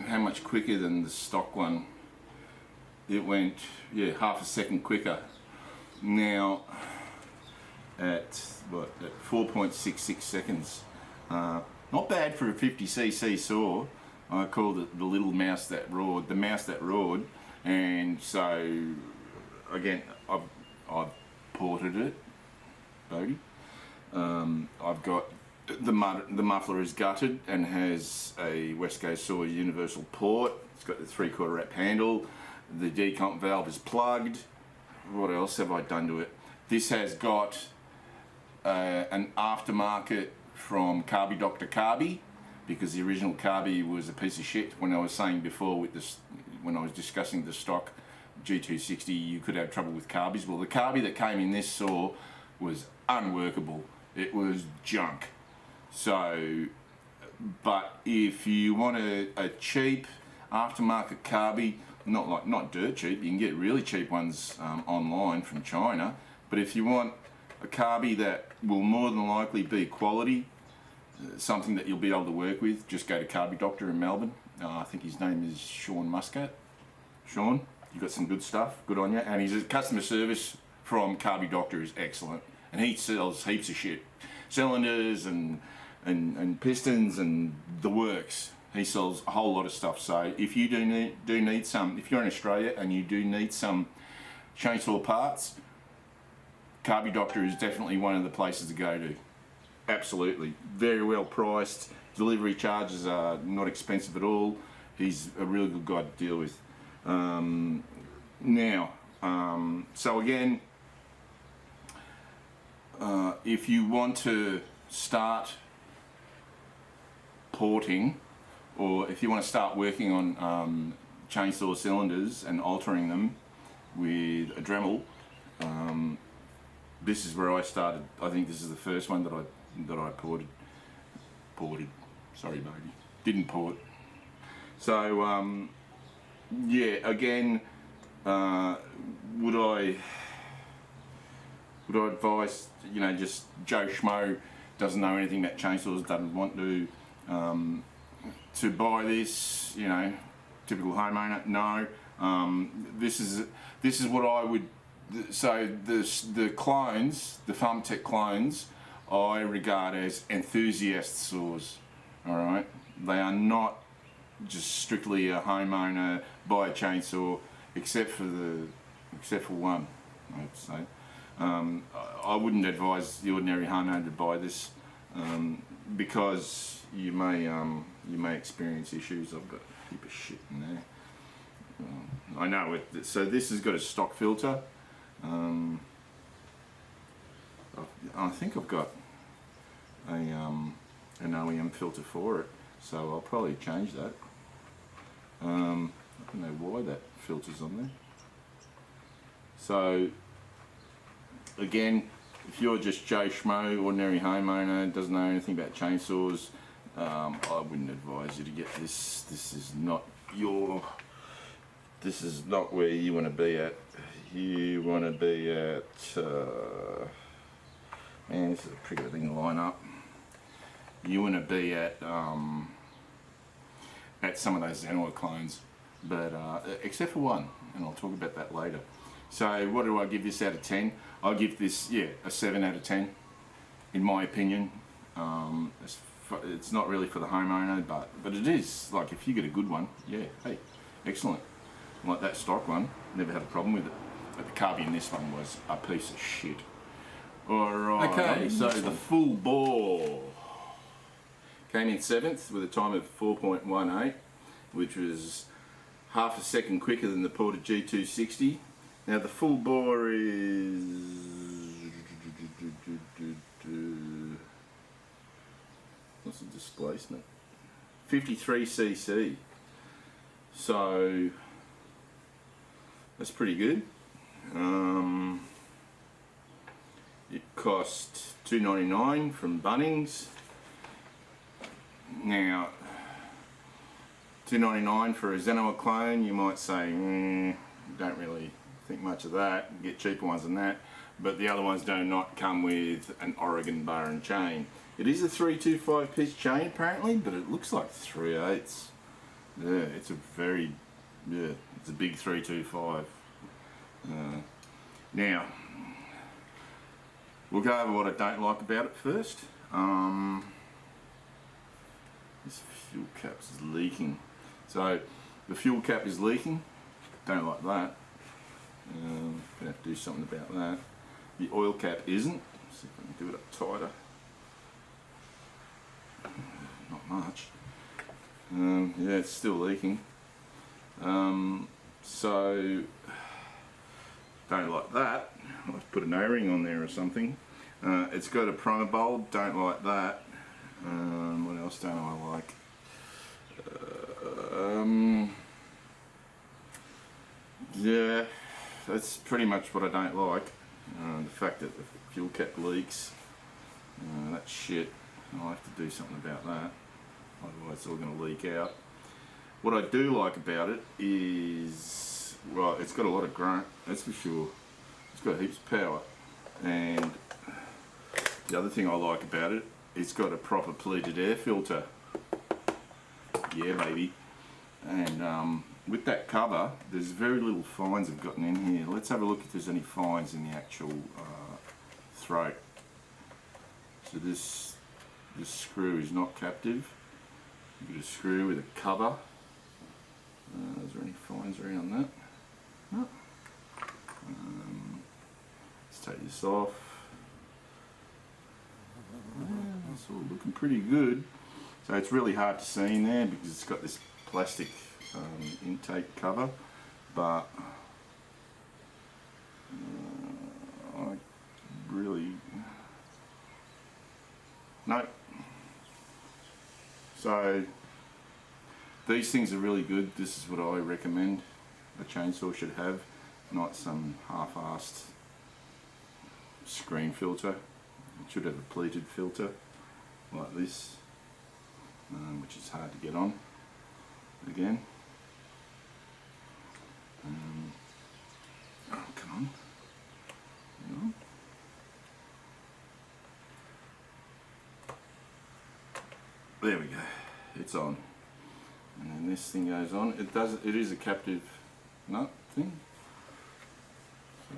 how much quicker than the stock one? It went, yeah, half a second quicker. Now, at 4.66 seconds. Not bad for a 50cc saw. I called it the little mouse that roared, the mouse that roared. And so, again, I've ported it, Bodie. I've got the muffler is gutted and has a West Coast Saw universal port. It's got the 3/4 wrap handle. The decomp valve is plugged. What else have I done to it? This has got an aftermarket from Carby Dr. Carby, because the original Carby was a piece of shit. When I was saying before with this, when I was discussing the stock G260, you could have trouble with Carbys. Well, the Carby that came in this saw was unworkable. It was junk. So, but if you want a cheap aftermarket Carby, not dirt cheap, you can get really cheap ones online from China. But if you want a Carby that will more than likely be quality, something that you'll be able to work with, just go to Carby Doctor in Melbourne. I think his name is Sean Muscat. Sean, you've got some good stuff, good on you. And his customer service from Carby Doctor is excellent. And he sells heaps of shit. Cylinders and pistons and the works. He sells a whole lot of stuff. So if you do need some, if you're in Australia and you do need some chainsaw parts, Carby Doctor is definitely one of the places to go to. Absolutely. Very well priced. Delivery charges are not expensive at all. He's a really good guy to deal with. So again, if you want to start porting, or if you want to start working on chainsaw cylinders and altering them with a Dremel, This is where I started. I think this is the first one that I ported. Sorry, baby, didn't port. So yeah, again, would I advise, you know, just Joe Schmo doesn't know anything about chainsaws, doesn't want to buy this, you know, typical homeowner? No. This is what I would. So the clones, the Farmtech clones, I regard as enthusiast saws. All right, they are not just strictly a homeowner buy a chainsaw, except for one, I'd say. I wouldn't advise the ordinary homeowner to buy this because you may experience issues. I've got a heap of shit in there. I know it. So this has got a stock filter. I think I've got an OEM filter for it, so I'll probably change that. I don't know why that filter's on there. So again, if you're just Joe Schmo, ordinary homeowner, doesn't know anything about chainsaws, I wouldn't advise you to get this. This is not where you want to be at. You want to be at, man, this is a pretty good thing to line up. You want to be at some of those Xenoid clones, but except for one, and I'll talk about that later. So what do I give this out of 10? I'll give this, yeah, a 7 out of 10, in my opinion. It's not really for the homeowner, but it is. Like, if you get a good one, yeah, hey, excellent. Like that stock one, never had a problem with it. But the carby in this one was a piece of shit. Alright, okay, so the full bore came in 7th with a time of 4.18, which was half a second quicker than the Porter G260. Now the full bore is what's the displacement? 53cc. So that's pretty good. It cost $2.99 from Bunnings. Now, $2.99 for a Xenoa clone, you might say, don't really think much of that. You get cheaper ones than that. But the other ones do not come with an Oregon bar and chain. It is a 325 piece chain apparently, but it looks like 3/8. Yeah, it's a it's a big 325. Now, we'll go over what I don't like about it first. This fuel cap is leaking. So the fuel cap is leaking. Don't like that. Gonna have to do something about that. The oil cap isn't. Let's see if I can do it up tighter. Not much. Yeah, it's still leaking. So don't like that. I'll have to put an O-ring on there or something. It's got a primer bulb. Don't like that. What else don't I like? Yeah, that's pretty much what I don't like. The fact that the fuel cap leaks. That's shit. I'll have to do something about that. Otherwise it's all going to leak out. What I do like about it is, well, it's got a lot of grunt, that's for sure. It's got heaps of power. And the other thing I like about it, it's got a proper pleated air filter. Yeah, baby. And with that cover, there's very little fines have gotten in here. Let's have a look if there's any fines in the actual throat. So this screw is not captive. You've got a screw with a cover. Is there any fines around that? No. Let's take this off. It's all looking pretty good. So it's really hard to see in there because it's got this plastic intake cover, but I really no. So these things are really good. This is what I recommend a chainsaw should have, not some half-assed screen filter. It should have a pleated filter like this, which is hard to get on again. Oh, come on. Hang on. There we go. It's on. And then this thing goes on. It is a captive nut thing. So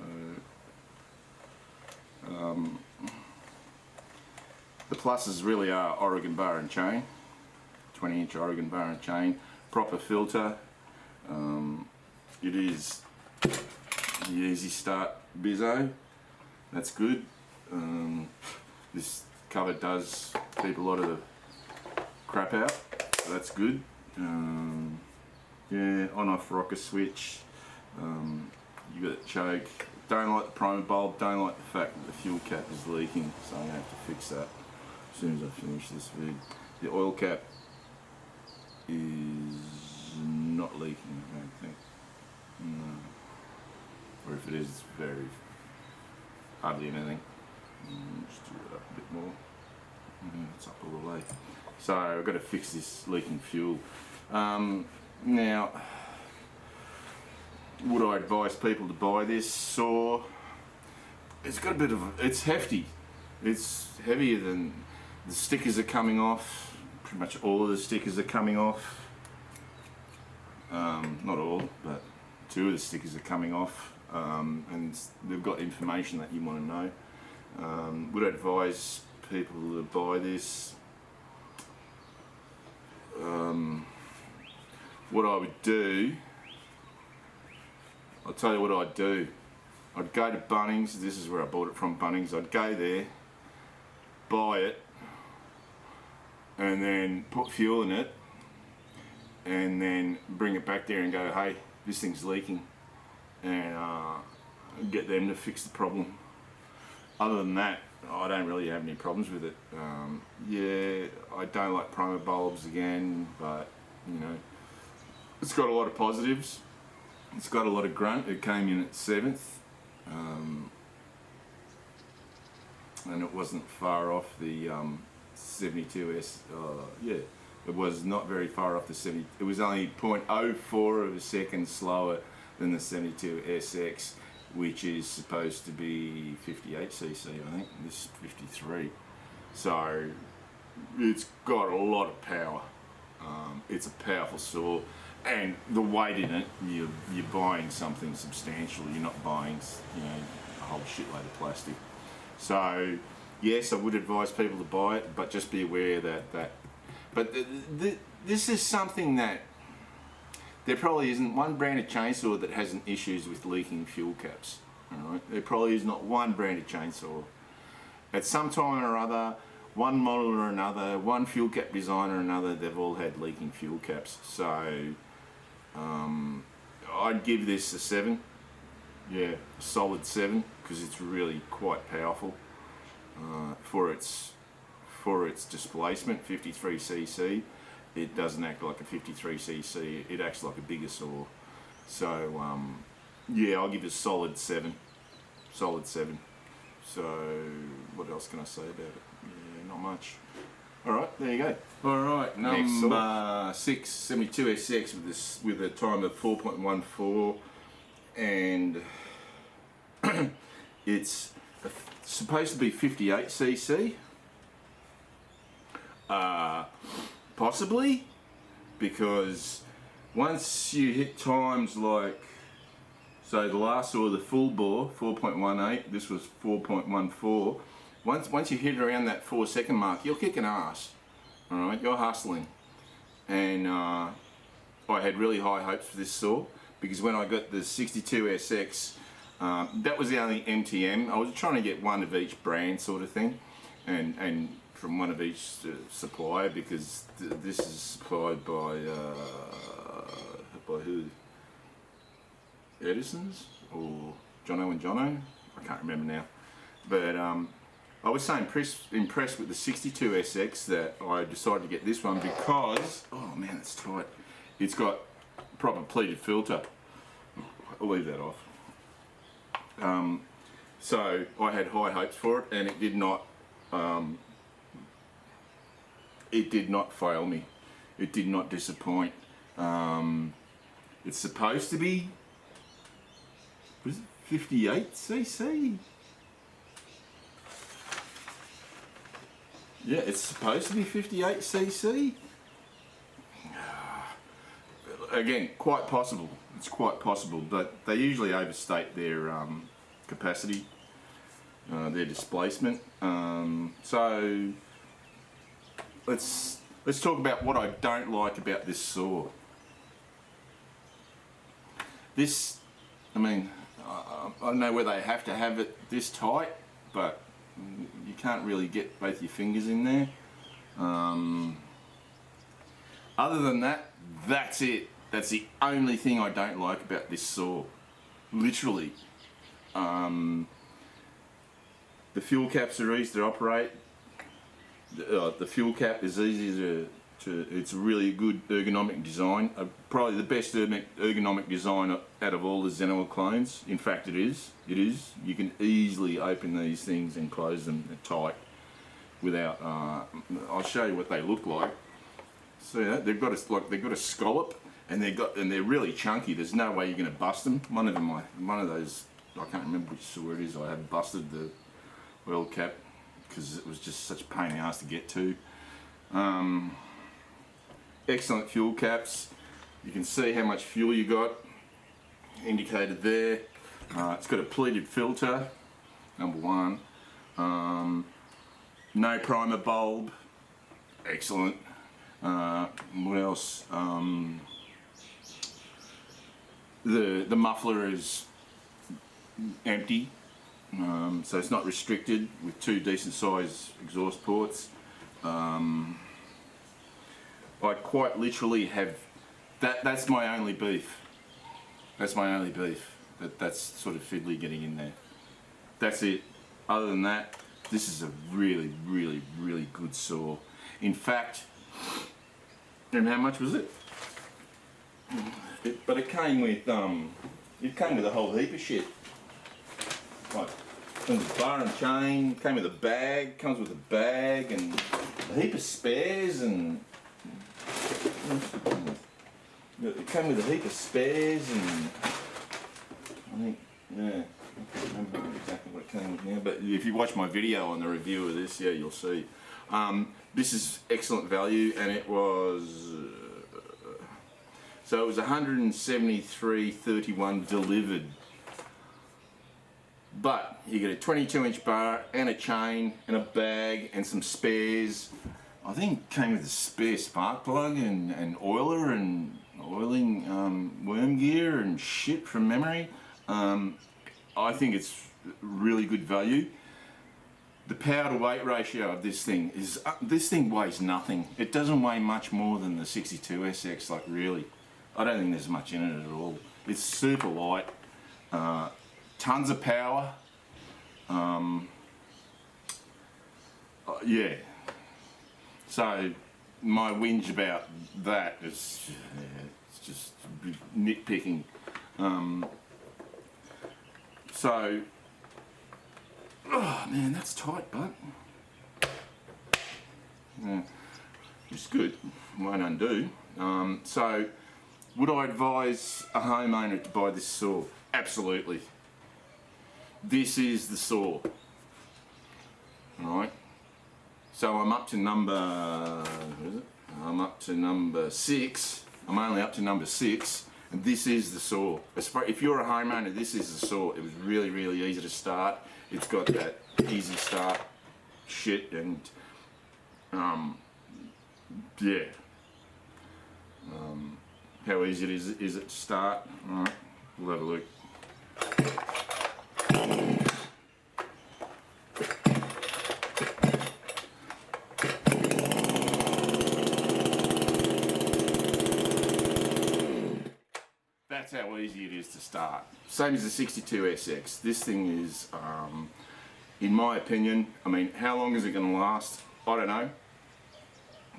the pluses really are Oregon bar and chain, 20-inch Oregon bar and chain, proper filter. It is the Easy Start Bizzo. That's good. This cover does keep a lot of the crap out, so that's good. Yeah, on-off rocker switch. You got a choke. Don't like the primer bulb. Don't like the fact that the fuel cap is leaking, so I'm gonna have to fix that as soon as I finish this vid. The oil cap is not leaking, I don't think. No. Or if it is, it's very hardly anything. Just do it up a bit more. It's up all the way. So I've got to fix this leaking fuel. Now, would I advise people to buy this saw? It's got a bit of, it's hefty. It's heavier than, the stickers are coming off. Pretty much all of the stickers are coming off. Not all, but 2 of the stickers are coming off. And they've got information that you want to know. Would I advise people to buy this? What I would do, I'll tell you what I'd do. I'd go to Bunnings. This is where I bought it from, Bunnings. I'd go there, buy it, and then put fuel in it, and then bring it back there and go, hey, this thing's leaking, and get them to fix the problem. Other than that, I don't really have any problems with it. Yeah, I don't like primer bulbs again, but you know, it's got a lot of positives. It's got a lot of grunt. It came in at 7th, and it wasn't far off the 72S. Yeah, it was not very far off the 70. It was only 0.04 of a second slower than the 72SX, which is supposed to be 58cc, I think. This is 53. So it's got a lot of power. It's a powerful saw, and the weight in it, you're buying something substantial. You're not buying, you know, a whole shitload of plastic. So yes, I would advise people to buy it, but just be aware that this is something that there probably isn't one brand of chainsaw that hasn't issues with leaking fuel caps. All right? There probably is not one brand of chainsaw. At some time or other, one model or another, one fuel cap design or another, they've all had leaking fuel caps. So I'd give this a 7. Yeah, a solid 7, because it's really quite powerful for its displacement, 53cc. It doesn't act like a 53cc, it acts like a bigger saw. So yeah, I'll give it a solid 7. Solid 7. So what else can I say about it? Yeah, not much. Alright, there you go. Alright, number 6, 72SX with a time of 4.14, and it's supposed to be 58cc. Possibly, because once you hit times like, so the last saw, the full bore, 4.18, this was 4.14. Once you hit around that 4-second mark, you're kicking ass. Alright, you're hustling. And I had really high hopes for this saw, because when I got the 62SX, that was the only MTM. I was trying to get one of each brand sort of thing, and from one of each supplier, because this is supplied by who? Edison's or Jono and Jono? I can't remember now. But I was so impressed with the 62SX that I decided to get this one because, oh man, it's tight. It's got proper pleated filter. I'll leave that off. So I had high hopes for it, and it did not. It did not fail me. It did not disappoint. It's supposed to be, was it 58cc? Yeah, it's supposed to be 58cc. Again, quite possible. It's quite possible, but they usually overstate their capacity, their displacement. So let's talk about what I don't like about this saw. This, I mean, I don't know whether they have to have it this tight, but you can't really get both your fingers in there. Other than that, that's it. That's the only thing I don't like about this saw. Literally. The fuel caps are easy to operate. The fuel cap is easy to it's a really good ergonomic design. Probably the best ergonomic design out of all the Xenoa clones. In fact, it is. It is. You can easily open these things and close them tight without. I'll show you what they look like. See that? They've got a scallop, and they're really chunky. There's no way you're going to bust them. One of those. I can't remember which saw it is. I had busted the oil cap because it was just such a pain in the ass to get to. Excellent fuel caps. You can see how much fuel you got indicated there. It's got a pleated filter, number one. No primer bulb. Excellent. What else? The muffler is empty, so it's not restricted, with two decent sized exhaust ports. I quite literally have that's my only beef. That's my only beef. That's sort of fiddly getting in there. That's it. Other than that, this is a really, really, really good saw. In fact, and how much was it? But it came with a whole heap of shit. Like, comes with bar and chain, came with a bag, comes with a bag and a heap of spares, and it came with a heap of spares, and I think, yeah, I can't remember exactly what it came with now, but if you watch my video on the review of this, yeah, you'll see. This is excellent value, and it was, so it was $173.31 delivered. But you get a 22-inch bar and a chain and a bag and some spares. I think it came with a spare spark plug and oiler and oiling worm gear and shit from memory. I think it's really good value. The power to weight ratio of this thing is, this thing weighs nothing. It doesn't weigh much more than the 62SX, like really. I don't think there's much in it at all. It's super light. Tons of power. Yeah. So my whinge about that is, it's just nitpicking. So, oh man, that's tight, but yeah, it's good. Won't undo. So, would I advise a homeowner to buy this saw? Absolutely. This is the saw. Alright. So I'm up to number, where is it? I'm up to number 6. I'm only up to number 6, and this is the saw. If you're a homeowner, this is the saw. It was really, really easy to start. It's got that easy start shit, and yeah. How easy is it to start? Alright, we'll have a look. That's how easy it is to start. Same as the 62SX. This thing is, in my opinion, I mean, how long is it going to last? I don't know.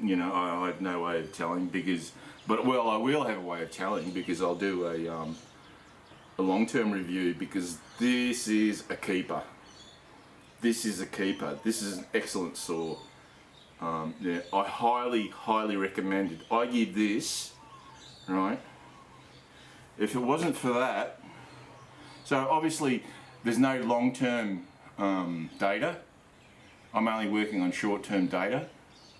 You know, I have no way of telling because, but well, I will have a way of telling because I'll do a long-term review because this is a keeper. this is a keeper. This is an excellent saw. Yeah, I highly recommend it. I give this, right, if it wasn't for that, so obviously there's no long-term data. I'm only working on short-term data,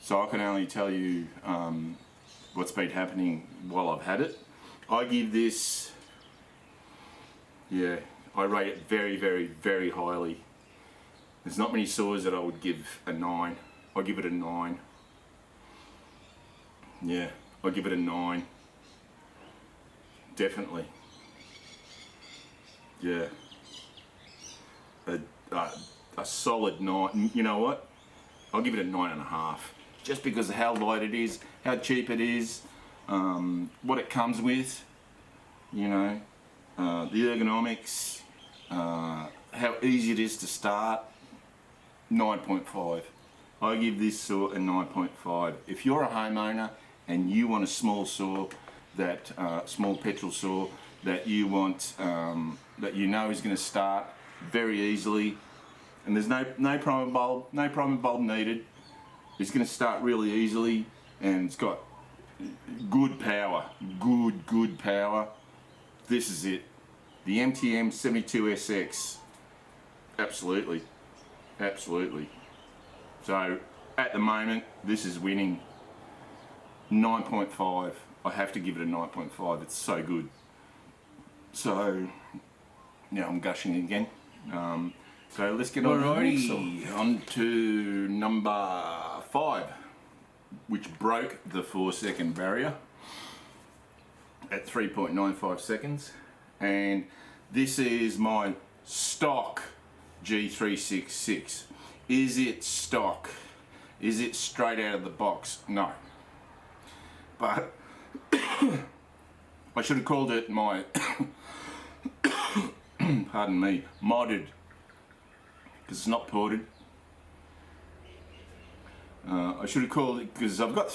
so I can only tell you what's been happening while I've had it. I give this, yeah, I rate it very highly. There's not many saws that I would give a 9. I give it a 9. Yeah, I give it a 9. Definitely. Yeah. A solid 9. You know what? I'll give it a 9.5. Just because of how light it is, how cheap it is, what it comes with, you know, the ergonomics, how easy it is to start. 9.5. I give this saw a 9.5. If you're a homeowner and you want a small saw, that small petrol saw that you want, that you know is going to start very easily, and there's no primer bulb needed. It's going to start really easily, and it's got good power, good power. This is it, the MTM 72SX. Absolutely. So at the moment, this is winning. 9.5. I have to give it a 9.5. It's so good. So now I'm gushing again. So let's get on to the next one. On to number 5, which broke the 4-second barrier at 3.95 seconds. And this is my stock G366. Is it stock? Is it straight out of the box? No. But I should have called it my pardon me, modded, because it's not ported. I should have called it, because I've got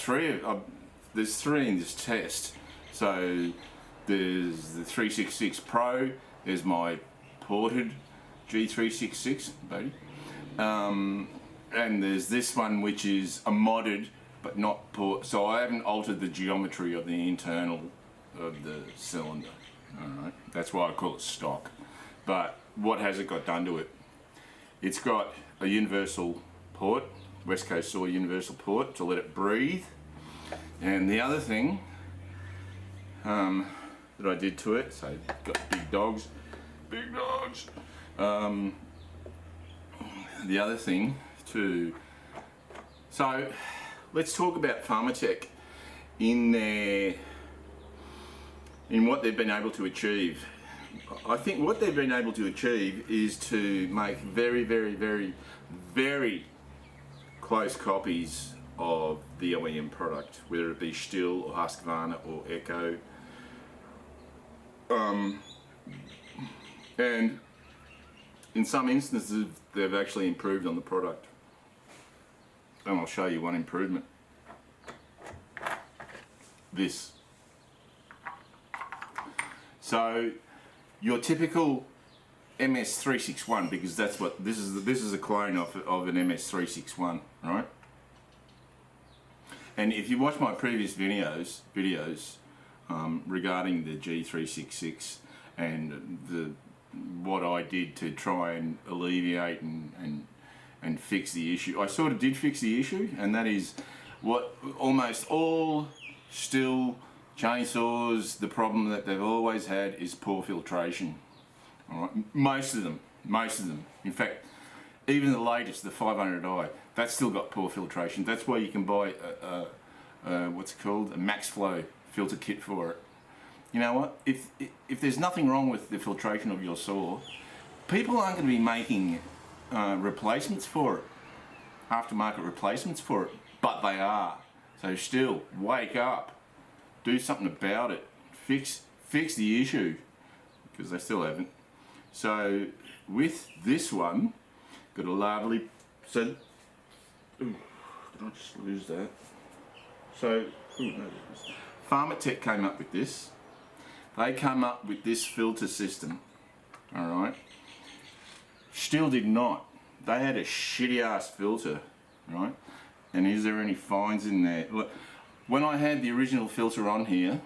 there's 3 in this test. So there's the 366 Pro, there's my ported G366, baby. And there's this one which is a modded but not port, so I haven't altered the geometry of the internal of the cylinder. Alright, that's why I call it stock. But what has it got done to it? It's got a universal port, West Coast Saw universal port to let it breathe. And the other thing that I did to it, so it's got big dogs. The other thing too, so let's talk about Pharmatech in what they've been able to achieve. I think what they've been able to achieve is to make very close copies of the OEM product, whether it be Stihl or Husqvarna or Echo. And in some instances, they've actually improved on the product. And I'll show you one improvement. This. So, your typical MS361, because that's what this is a clone of an MS361, right? And if you watch my previous videos regarding the G366 and what I did to try and alleviate and fix the issue. I sort of did fix the issue, and that is what almost all Stihl chainsaws, the problem that they've always had is poor filtration. All right? Most of them. In fact, even the latest, the 500i, that's still got poor filtration. That's why you can buy what's it called, a Max Flow filter kit for it. You know what? If there's nothing wrong with the filtration of your saw, people aren't going to be making replacements for it, aftermarket replacements for it, but they are. So Stihl, wake up, do something about it, fix the issue, because they still haven't. So with this one, got a lovely, so, ooh, did I just lose that? So, Pharmatech came up with this. They come up with this filter system, alright? Stihl did not. they had a shitty ass filter, right? And is there any fines in there? Look, when I had the original filter on here,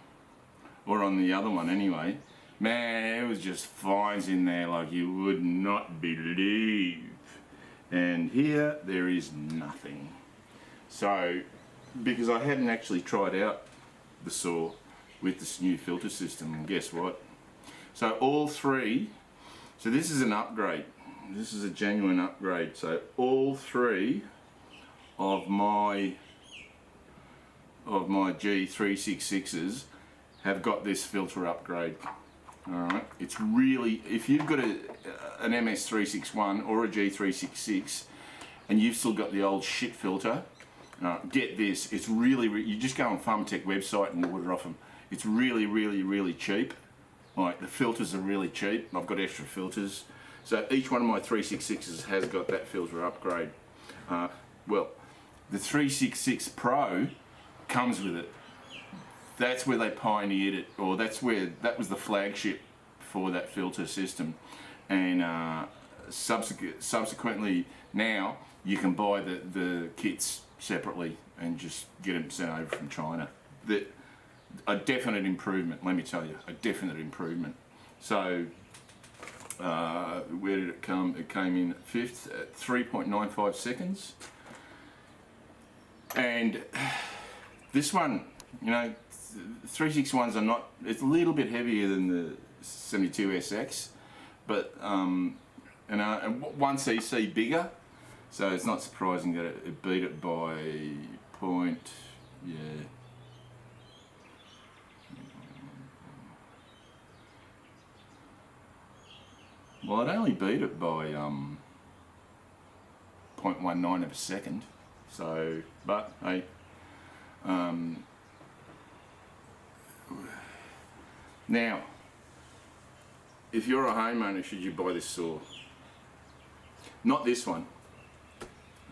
or on the other one anyway, man, it was just fines in there like you would not believe. And here, there is nothing. So, because I hadn't actually tried out the saw with this new filter system, and guess what? So all three, so this is an upgrade. This is a genuine upgrade. So all three of my G366s have got this filter upgrade. Alright, it's really, if you've got an MS361 or a G366 and you've still got the old shit filter, get this. It's really, you just go on Pharmatech website and order off them. It's really cheap. Like, the filters are really cheap. I've got extra filters. So each one of my 366s has got that filter upgrade. Well, the 366 Pro comes with it. That's where they pioneered it, or that was the flagship for that filter system. And subsequently now you can buy the kits separately and just get them sent over from China. A definite improvement, let me tell you, a definite improvement. So where did it come? It came in fifth at 3.95 seconds. And this one, you know, 361s are not, it's a little bit heavier than the 72SX, but and 1cc bigger, so it's not surprising that it beat it by point, yeah. Well, it only beat it by 0.19 of a second, so, but hey, now, if you're a homeowner, should you buy this saw? Not this one,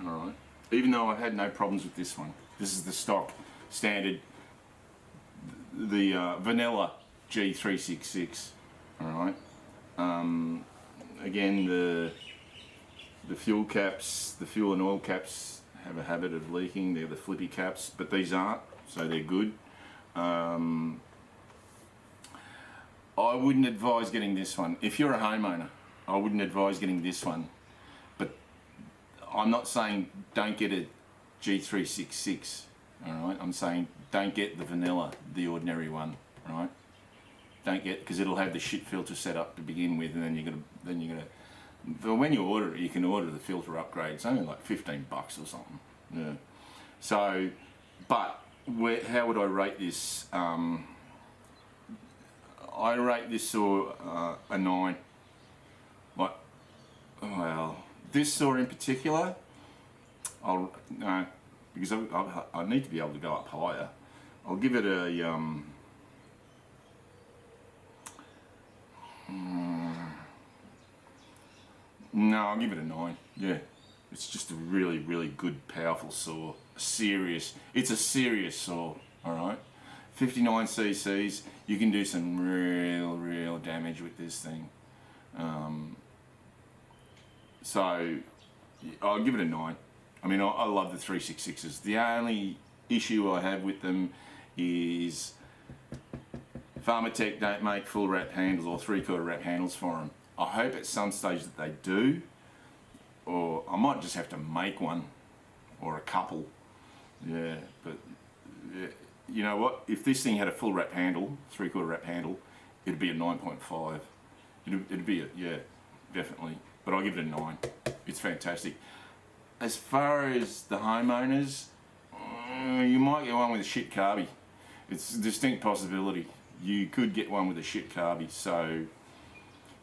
alright? Even though I've had no problems with this one. This is the stock, standard, the vanilla G366, alright? Again, the fuel caps, the fuel and oil caps have a habit of leaking. They're the flippy caps, but these aren't, so they're good. I wouldn't advise getting this one. If you're a homeowner, I wouldn't advise getting this one. But I'm not saying don't get a G366, alright? I'm saying don't get the vanilla, the ordinary one, right? Don't get, because it'll have the shit filter set up to begin with, and then you're gonna, but when you order it, you can order the filter upgrade. It's only like $15 or something. Yeah. So, but how would I rate this? I rate this saw a 9. Like, well, this saw in particular, no, because I need to be able to go up higher. I'll give it a no, I'll give it a 9. Yeah, it's just a really good, powerful saw. It's a serious saw. All right. 59 cc's, you can do some real damage with this thing. So I'll give it a 9. I mean, I love the 366s. The only issue I have with them is Pharmatech don't make full wrap handles or 3/4 wrap handles for them. I hope at some stage that they do, or I might just have to make one or a couple. Yeah, but yeah. You know what? If this thing had a full wrap handle, 3/4 wrap handle, it'd be a 9.5. It'd be a, yeah, definitely. But I'll give it a 9. It's fantastic. As far as the homeowners, you might get one with a shit carby. It's a distinct possibility. You could get one with a shit carby. So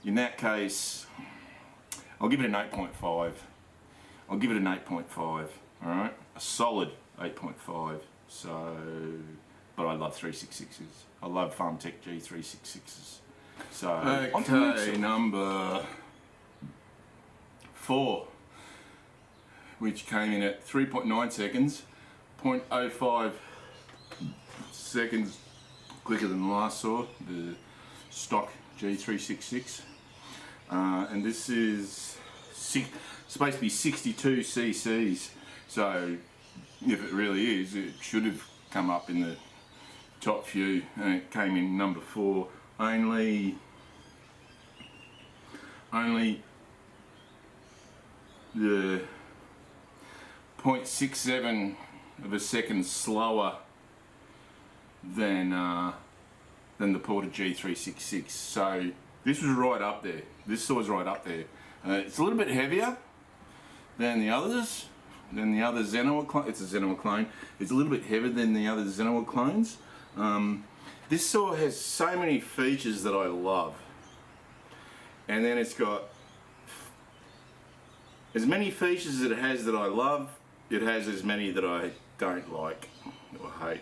in that case, I'll give it an 8.5. I'll give it an 8.5. All right, a solid 8.5. So, but I love 366s. I love Pharmatech G366s. So, okay, number 4, which came in at 3.9 seconds, 0.05 seconds quicker than the last saw, the stock G366. And this is supposed to be 62 cc's. So if it really is, it should have come up in the top few, and it came in number 4. Only the 0.67 of a second slower than the Porter G366. So this was right up there. This saw's right up there. It's a little bit heavier than the others. Than the other Zenoa clone. It's a Zenoa clone. It's a little bit heavier than the other Zenoa clones. This saw has so many features that I love, and then it's got as many features as it has that I love. It has as many that I don't like or hate.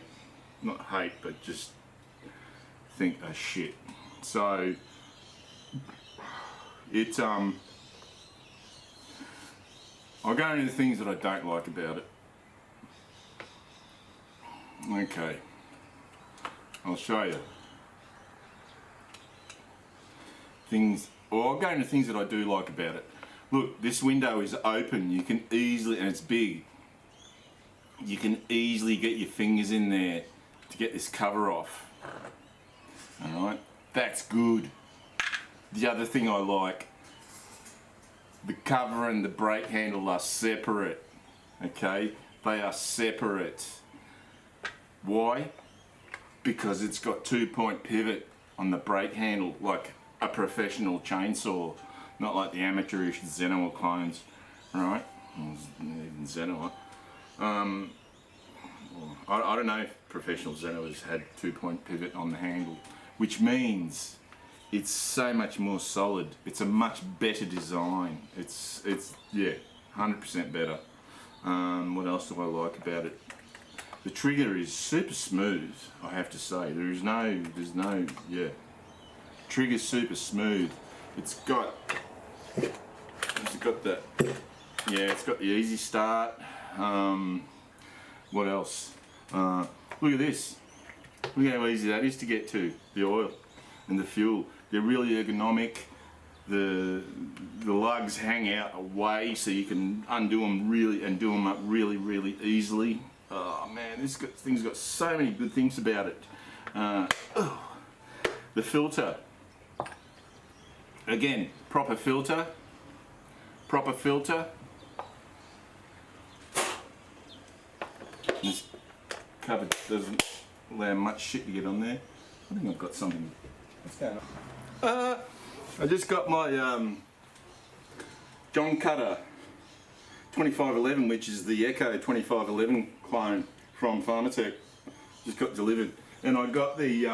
Not hate, but just think are shit. So it's I'll go into the things that I don't like about it. Okay, I'll show you things, or I'll go into things that I do like about it. Look, this window is open. You can easily, and it's big, you can easily get your fingers in there to get this cover off. Alright, that's good. The other thing I like, the cover and the brake handle are separate. Okay, they are separate. Why? Because it's got 2-point pivot on the brake handle, like a professional chainsaw, not like the amateurish Zenoa clones, right? Even Zenoa. I don't know if professional Zenoas had 2-point pivot on the handle, which means it's so much more solid. It's a much better design. It's yeah, 100% better. What else do I like about it? The trigger is super smooth, I have to say. There's no, yeah. Trigger's super smooth. It's got the, yeah, it's got the easy start. What else? Look at this. Look how easy that is to get to, the oil and the fuel. They're really ergonomic. The lugs hang out away so you can undo them really and do them up really easily. Oh man, this thing's got so many good things about it. The filter. Again, proper filter. Proper filter. This cover doesn't allow much shit to get on there. I think I've got something. What's going on? I just got my John Cutter 2511, which is the Echo 2511 clone from Pharmatech. Just got delivered, and I got the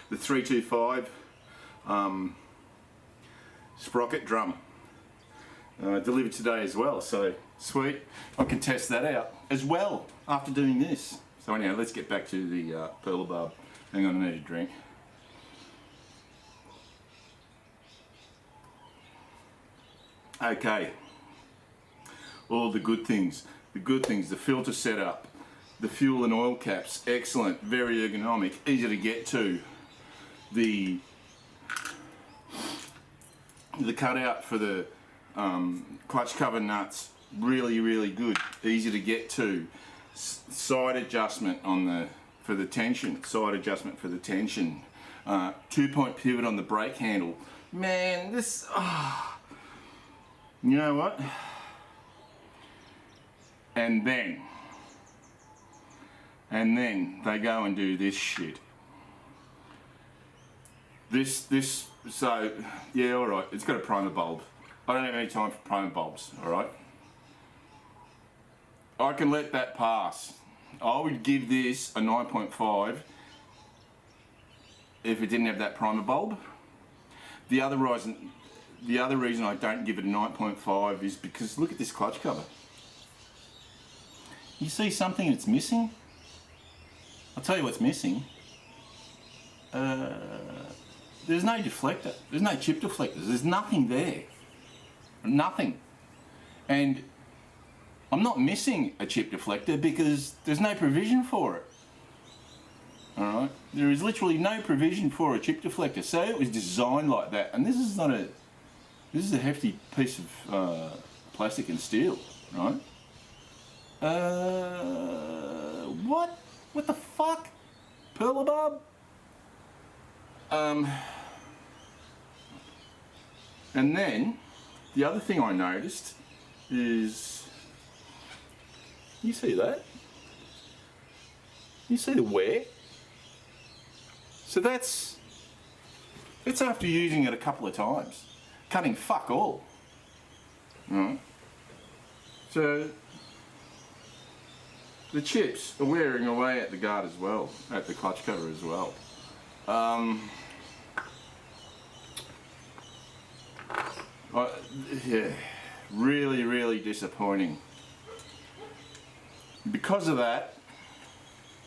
325 sprocket drum delivered today as well. So sweet, I can test that out as well after doing this. So anyhow, let's get back to the perla barb. Hang on, I need a drink. Okay, all the good things. The good things, the filter setup, the fuel and oil caps, excellent, very ergonomic, easy to get to. The cutout for the clutch cover nuts, really good, easy to get to. Side adjustment on for the tension, side adjustment for the tension. 2-point pivot on the brake handle. Man, this, you know what? And then they go and do this shit. So, yeah, alright, it's got a primer bulb. I don't have any time for primer bulbs, alright? I can let that pass. I would give this a 9.5 if it didn't have that primer bulb. The other reason I don't give it a 9.5 is because look at this clutch cover. You see something that's missing? I'll tell you what's missing. There's no deflector. There's no chip deflectors. There's nothing there. Nothing. And I'm not missing a chip deflector because there's no provision for it. Alright? There is literally no provision for a chip deflector. So it was designed like that. And this is not a... This is a hefty piece of plastic and steel, right? What? What the fuck? Perlabub? And then, the other thing I noticed is... You see that? You see the wear? So that's after using it a couple of times. Cutting fuck all. Right. So the chips are wearing away at the guard as well, at the clutch cover as well. Yeah, really, really disappointing. Because of that,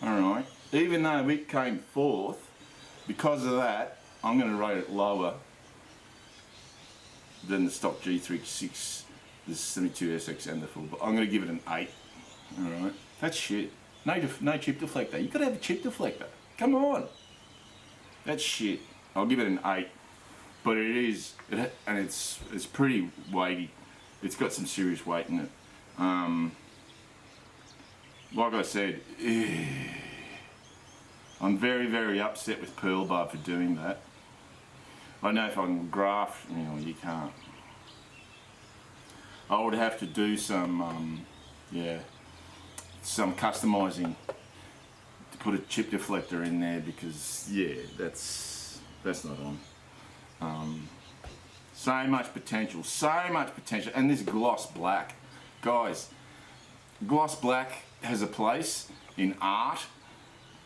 alright, even though it came fourth, because of that, I'm going to rate it lower than the stock G36, the 72SX and the full, but I'm going to give it an 8. Alright, that's shit. No chip deflector. You got to have a chip deflector. Come on. That's shit. I'll give it an 8. But it's pretty weighty. It's got some serious weight in it. Like I said, I'm very, very upset with Perlbub for doing that. I know if I can graft, you can't. I would have to do some, some customizing to put a chip deflector in there because, yeah, that's not on. So much potential, and this gloss black, guys. Gloss black has a place in art,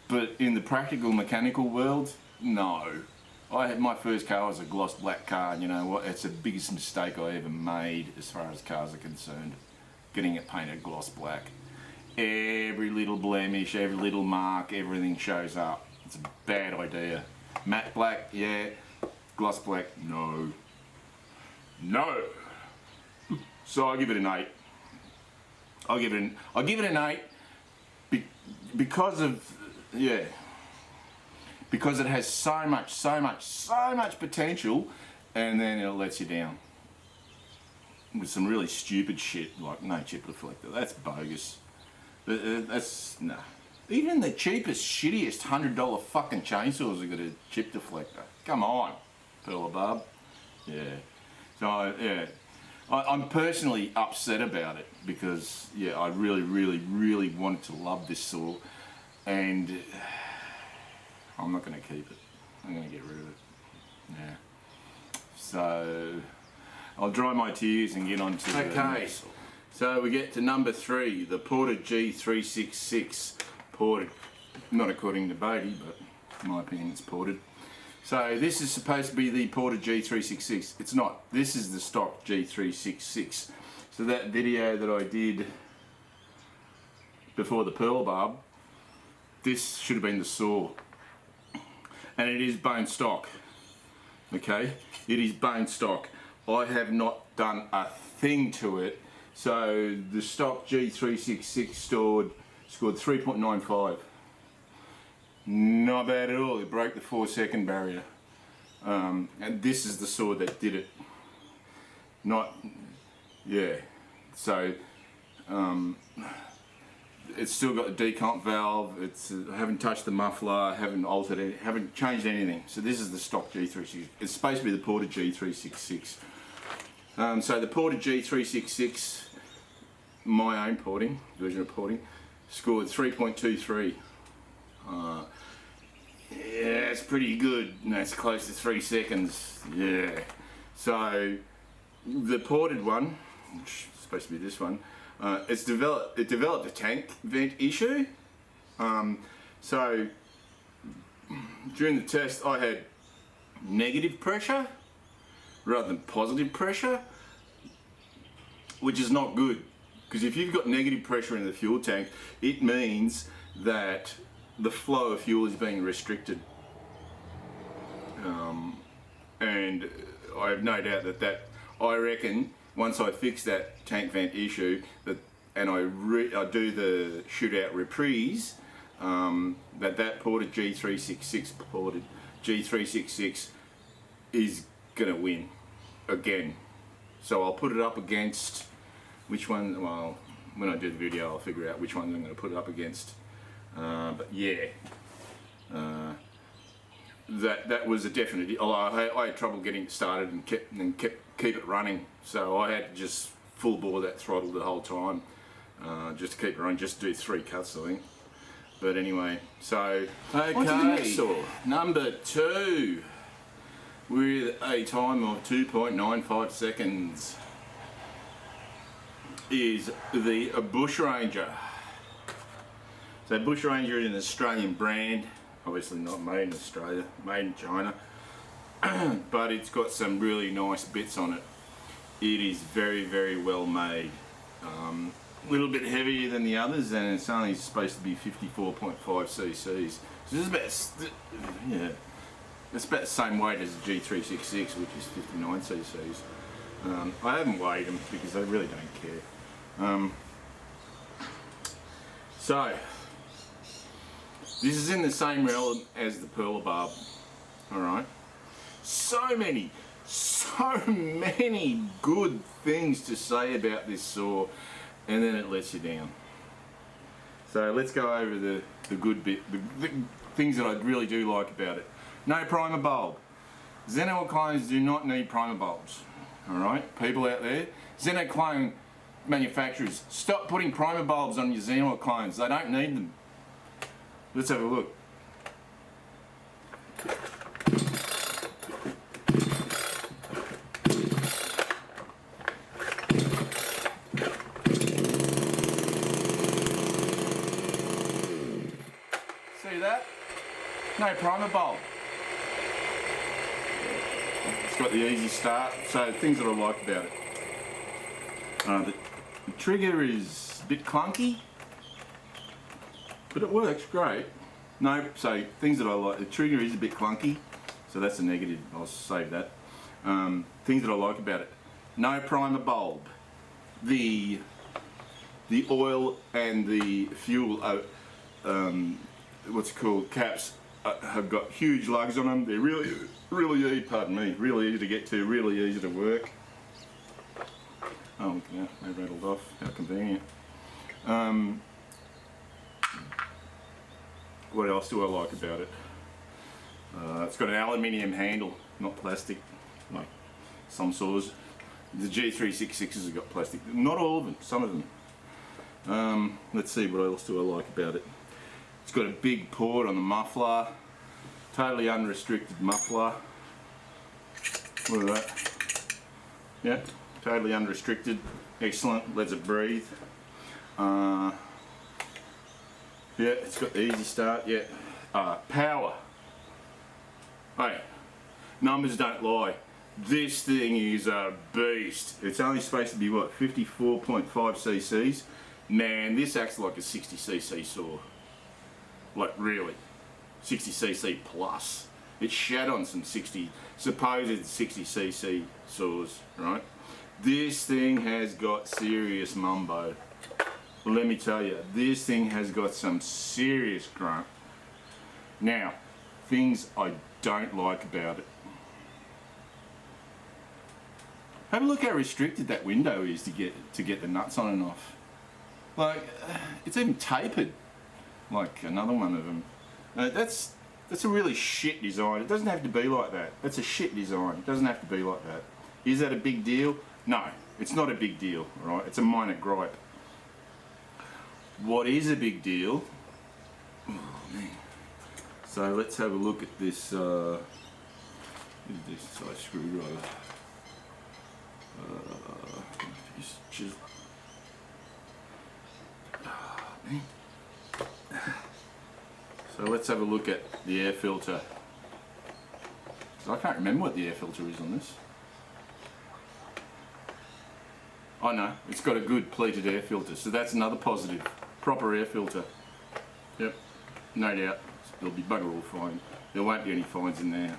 but in the practical mechanical world, no. My first car was a gloss black car, and you know what? It's the biggest mistake I ever made as far as cars are concerned. Getting it painted gloss black. Every little blemish, every little mark, everything shows up. It's a bad idea. Matte black, yeah. Gloss black, no. No! So I'll give it an 8. I'll give it an 8 because of, yeah, because it has so much potential, and then it lets you down with some really stupid shit like no chip deflector. That's bogus. That's nah. Even the cheapest, shittiest $100 fucking chainsaws have got a chip deflector. Come on, Perlabub. Yeah. So yeah. I'm personally upset about it because, yeah, I really, really, really wanted to love this saw, and I'm not going to keep it. I'm going to get rid of it. Yeah. So I'll dry my tears and get on to the next saw. So we get to number 3, the Porter G366. Ported, not according to Bodie, but in my opinion it's ported. So this is supposed to be the Porter G366. It's not. This is the stock G366. So that video that I did before the Perlbub, this should have been the saw. And it is bone stock. Okay? It is bone stock. I have not done a thing to it. So the stock G366 scored 3.95. Not bad at all. It broke the 4-second barrier, and this is the saw that did it. So it's still got the decomp valve. I haven't touched the muffler. Haven't altered it. Haven't changed anything. So this is the stock G366. It's supposed to be the Porter G366. So the Porter G366, my own version of porting, scored 3.23. Yeah, it's pretty good. It's close to 3 seconds. Yeah. So the ported one, which is supposed to be this one, it developed a tank vent issue. So during the test, I had negative pressure rather than positive pressure, which is not good, because if you've got negative pressure in the fuel tank, it means that the flow of fuel is being restricted, and I have no doubt that I reckon once I fix that tank vent issue and I do the Shootout reprise, that ported G366 ported G366 is gonna win again. So I'll put it up against which one. Well, when I do the video, I'll figure out which one I'm going to put it up against. But yeah, that was a definite. I had trouble getting it started and keep it running, so I had to just full bore that throttle the whole time, just to keep it running, just to do 3 cuts, I think. But anyway, so okay, number 2 with a time of 2.95 seconds is the Bush Ranger. So Bush Ranger is an Australian brand, obviously not made in Australia, made in China, but it's got some really nice bits on it. It is very, very well made. A little bit heavier than the others, and it's only supposed to be 54.5 cc's. So this is about, yeah, it's about the same weight as the G366, which is 59 cc's. I haven't weighed them because I really don't care. So this is in the same realm as the Perla Barb. All right. So many good things to say about this saw, and then it lets you down. So let's go over the good bit, the things that I really do like about it. No primer bulb. Xenoclones do not need primer bulbs. Alright, people out there, Xenoclone manufacturers, stop putting primer bulbs on your Xenoclones. They don't need them. Let's have a look. See that? No primer bulb. It's got the easy start, so things that I like about it. The trigger is a bit clunky, but it works great. No, so things that I like, the trigger is a bit clunky, so that's a negative, I'll save that. Things that I like about it. No primer bulb. The oil and the fuel, what's it called, caps have got huge lugs on them. They're really easy, pardon me, really easy to get to, really easy to work. Oh, yeah, they rattled off, how convenient. What else do I like about it? It's got an aluminium handle, not plastic, like some saws. The G366s have got plastic, not all of them, some of them. Let's see, what else do I like about it? It's got a big port on the muffler, totally unrestricted muffler. Look at that. Yeah, totally unrestricted, excellent, lets it breathe. Yeah, it's got the easy start, yeah. Power. Hey, numbers don't lie. This thing is a beast. It's only supposed to be, what, 54.5 cc's? Man, this acts like a 60 cc saw. Like, really. 60 cc plus. It's shat on some supposed 60 cc saws, right? This thing has got serious mumbo. Let me tell you, this thing has got some serious grunt. Now, things I don't like about it. Have a look how restricted that window is to get the nuts on and off. Like, it's even tapered, like another one of them. That's a really shit design. It doesn't have to be like that. That's a shit design. It doesn't have to be like that. Is that a big deal? No, it's not a big deal, right? It's a minor gripe. What is a big deal? Oh, man. So let's have a look at this. This size screwdriver. So let's have a look at the air filter. So I can't remember what the air filter is on this. Oh no, it's got a good pleated air filter, so that's another positive. Proper air filter. Yep, no doubt. There'll be bugger all fine. There won't be any fines in there.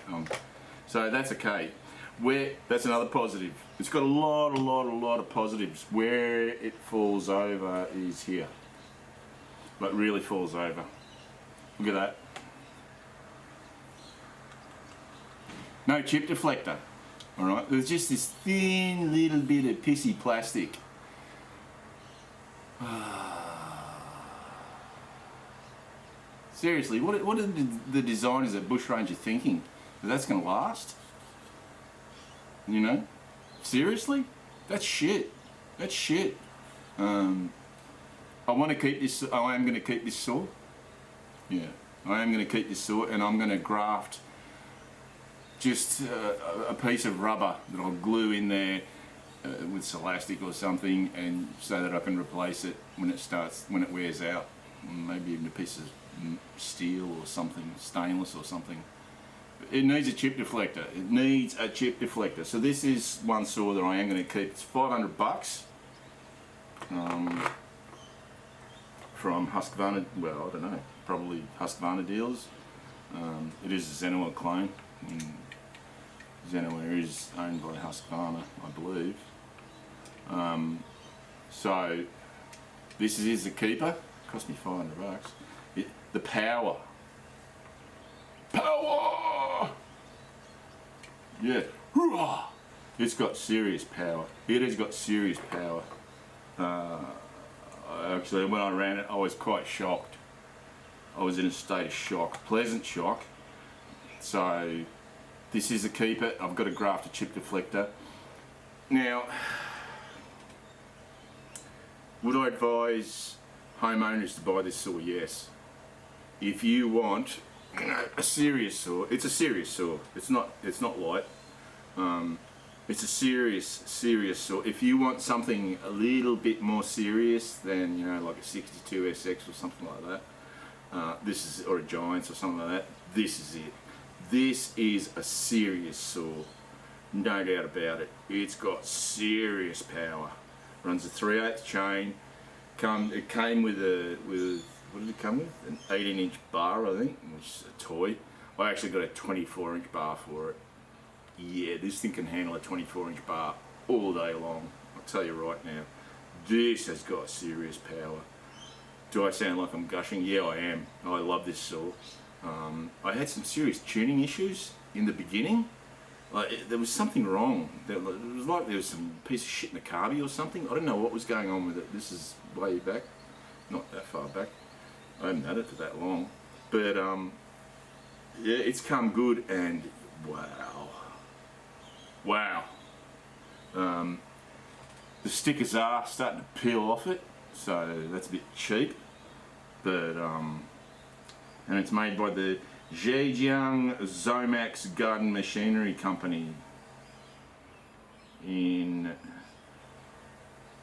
So that's okay. That's another positive. It's got a lot of positives. Where it falls over is here. Like really falls over. Look at that. No chip deflector. Alright, there's just this thin little bit of pissy plastic. Seriously, what are the designers at Bushranger thinking? That's going to last? You know? Seriously? That's shit. That's shit. I want to keep this, I am going to keep this saw. Yeah, I am going to keep this saw, and I'm going to graft just a piece of rubber that I'll glue in there with Celastic or something, and so that I can replace it when it wears out. Maybe even a piece of steel or something, stainless or something. It needs a chip deflector. It needs a chip deflector. So this is one saw that I am going to keep. It's $500 from Husqvarna. Well, I don't know. Probably Husqvarna dealers. It is a Zenoa clone. Zenoa is owned by Husqvarna, I believe. So this is the keeper. Cost me $500. The power. Yeah. It's got serious power. It has got serious power. Actually, when I ran it, I was quite shocked. I was in a state of shock, pleasant shock. So this is a keeper. I've got to graft a chip deflector. Now, would I advise homeowners to buy this saw? Yes. If you want, you know, a serious saw, it's a serious saw. It's not light. It's a serious saw. If you want something a little bit more serious than, you know, like a 62 SX or something like that, this is, or a Giants or something like that, this is it. This is a serious saw, no doubt about it. It's got serious power. Runs a 3/8 chain. It came with what did it come with? An 18-inch bar, I think, which is a toy. I actually got a 24-inch bar for it. Yeah, this thing can handle a 24-inch bar all day long. I'll tell you right now, this has got serious power. Do I sound like I'm gushing? Yeah, I am. I love this saw. I had some serious tuning issues in the beginning. There was something wrong. It was like there was some piece of shit in the carby or something. I don't know what was going on with it. This is way back, not that far back. I haven't had it for that long. But yeah, it's come good, and wow. The stickers are starting to peel off it, so that's a bit cheap. But and it's made by the Zhejiang Zomax Garden Machinery Company in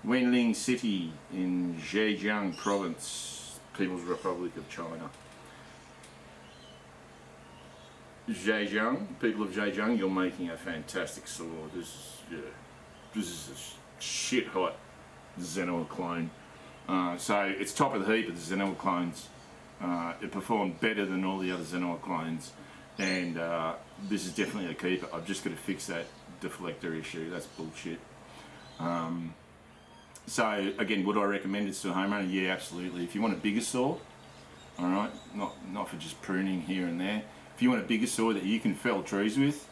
Wenling City in Zhejiang Province, People's Republic of China. Zhejiang, people of Zhejiang, you're making a fantastic saw. This is a shit hot Zenoa clone. So it's top of the heap of the Zenoa clones. It performed better than all the other Zenoa clones, and this is definitely a keeper. I've just got to fix that deflector issue. That's bullshit. So again, would I recommend it to a homeowner? Yeah, absolutely. If you want a bigger saw, all right, not for just pruning here and there. If you want a bigger saw that you can fell trees with,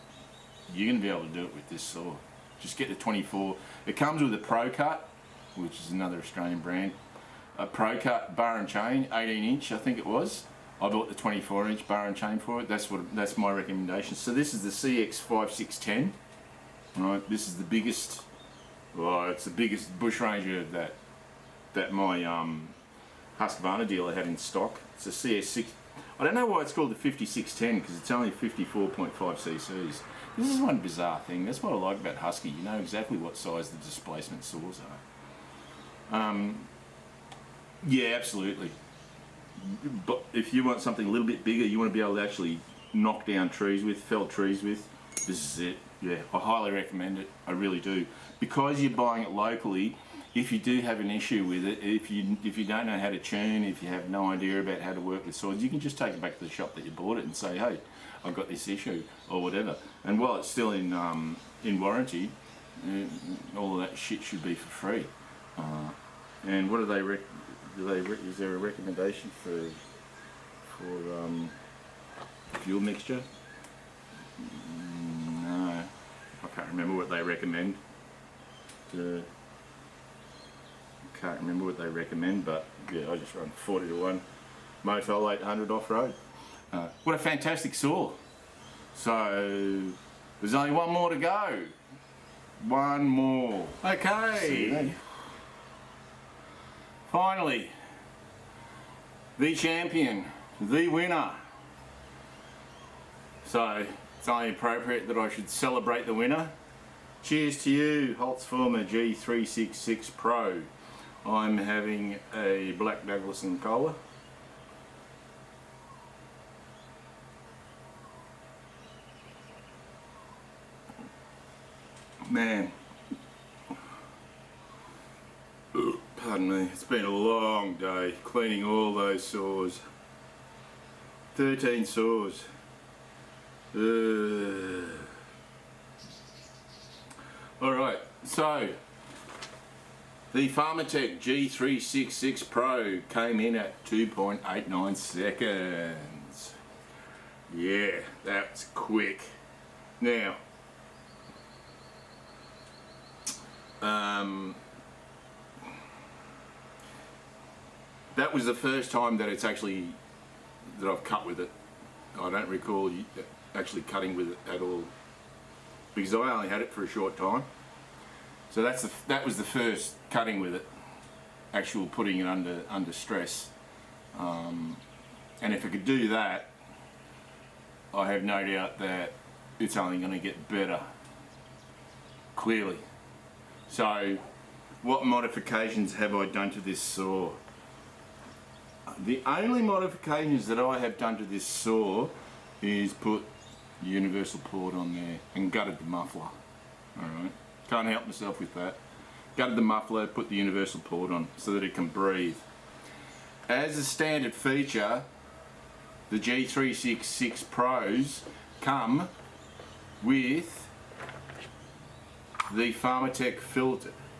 you're going to be able to do it with this saw. Just get the 24. It comes with a Pro Cut, which is another Australian brand. A Pro Cut bar and chain, 18-inch, I think it was. I bought the 24-inch bar and chain for it. That's my recommendation. So this is the CX5610. Right, this is the biggest. Well, it's the biggest bushranger that my Husqvarna dealer had in stock. It's a CS6. I don't know why it's called the 5610, because it's only 54.5 cc's. This is one bizarre thing. That's what I like about Husky. You know exactly what size the displacement saws are. Yeah, absolutely. But if you want something a little bit bigger, you want to be able to actually knock down trees with, fell trees with, this is it. Yeah, I highly recommend it. I really do. Because you're buying it locally, if you do have an issue with it, if you don't know how to tune, if you have no idea about how to work with saws, you can just take it back to the shop that you bought it and say, hey, I've got this issue, or whatever. And while it's still in warranty, all of that shit should be for free. And what do they is there a recommendation for fuel mixture. No, I can't remember what they recommend. Can't remember what they recommend, but yeah, I just run 40 to 1 Mofel 800 off-road. What a fantastic saw. So there's only one more to go. One more. Okay. Finally, the champion, the winner. So it's only appropriate that I should celebrate the winner. Cheers to you, Holtzformer G366 Pro. I'm having a Black Douglas and Cola. Man, pardon me, it's been a long day cleaning all those saws. 13 saws. Alright, so the Pharmatech G366 Pro came in at 2.89 seconds. Yeah, that's quick. Now, that was the first time that it's actually, that I've cut with it. I don't recall actually cutting with it at all, because I only had it for a short time. So that was the first cutting with it, actual putting it under stress. And if I could do that, I have no doubt that it's only going to get better, clearly. So what modifications have I done to this saw? The only modifications that I have done to this saw is put the universal port on there and gutted the muffler. Alright, can't help myself with that. Gutted the muffler, put the universal port on so that it can breathe. As a standard feature, the G366 Pros come with the Pharmatech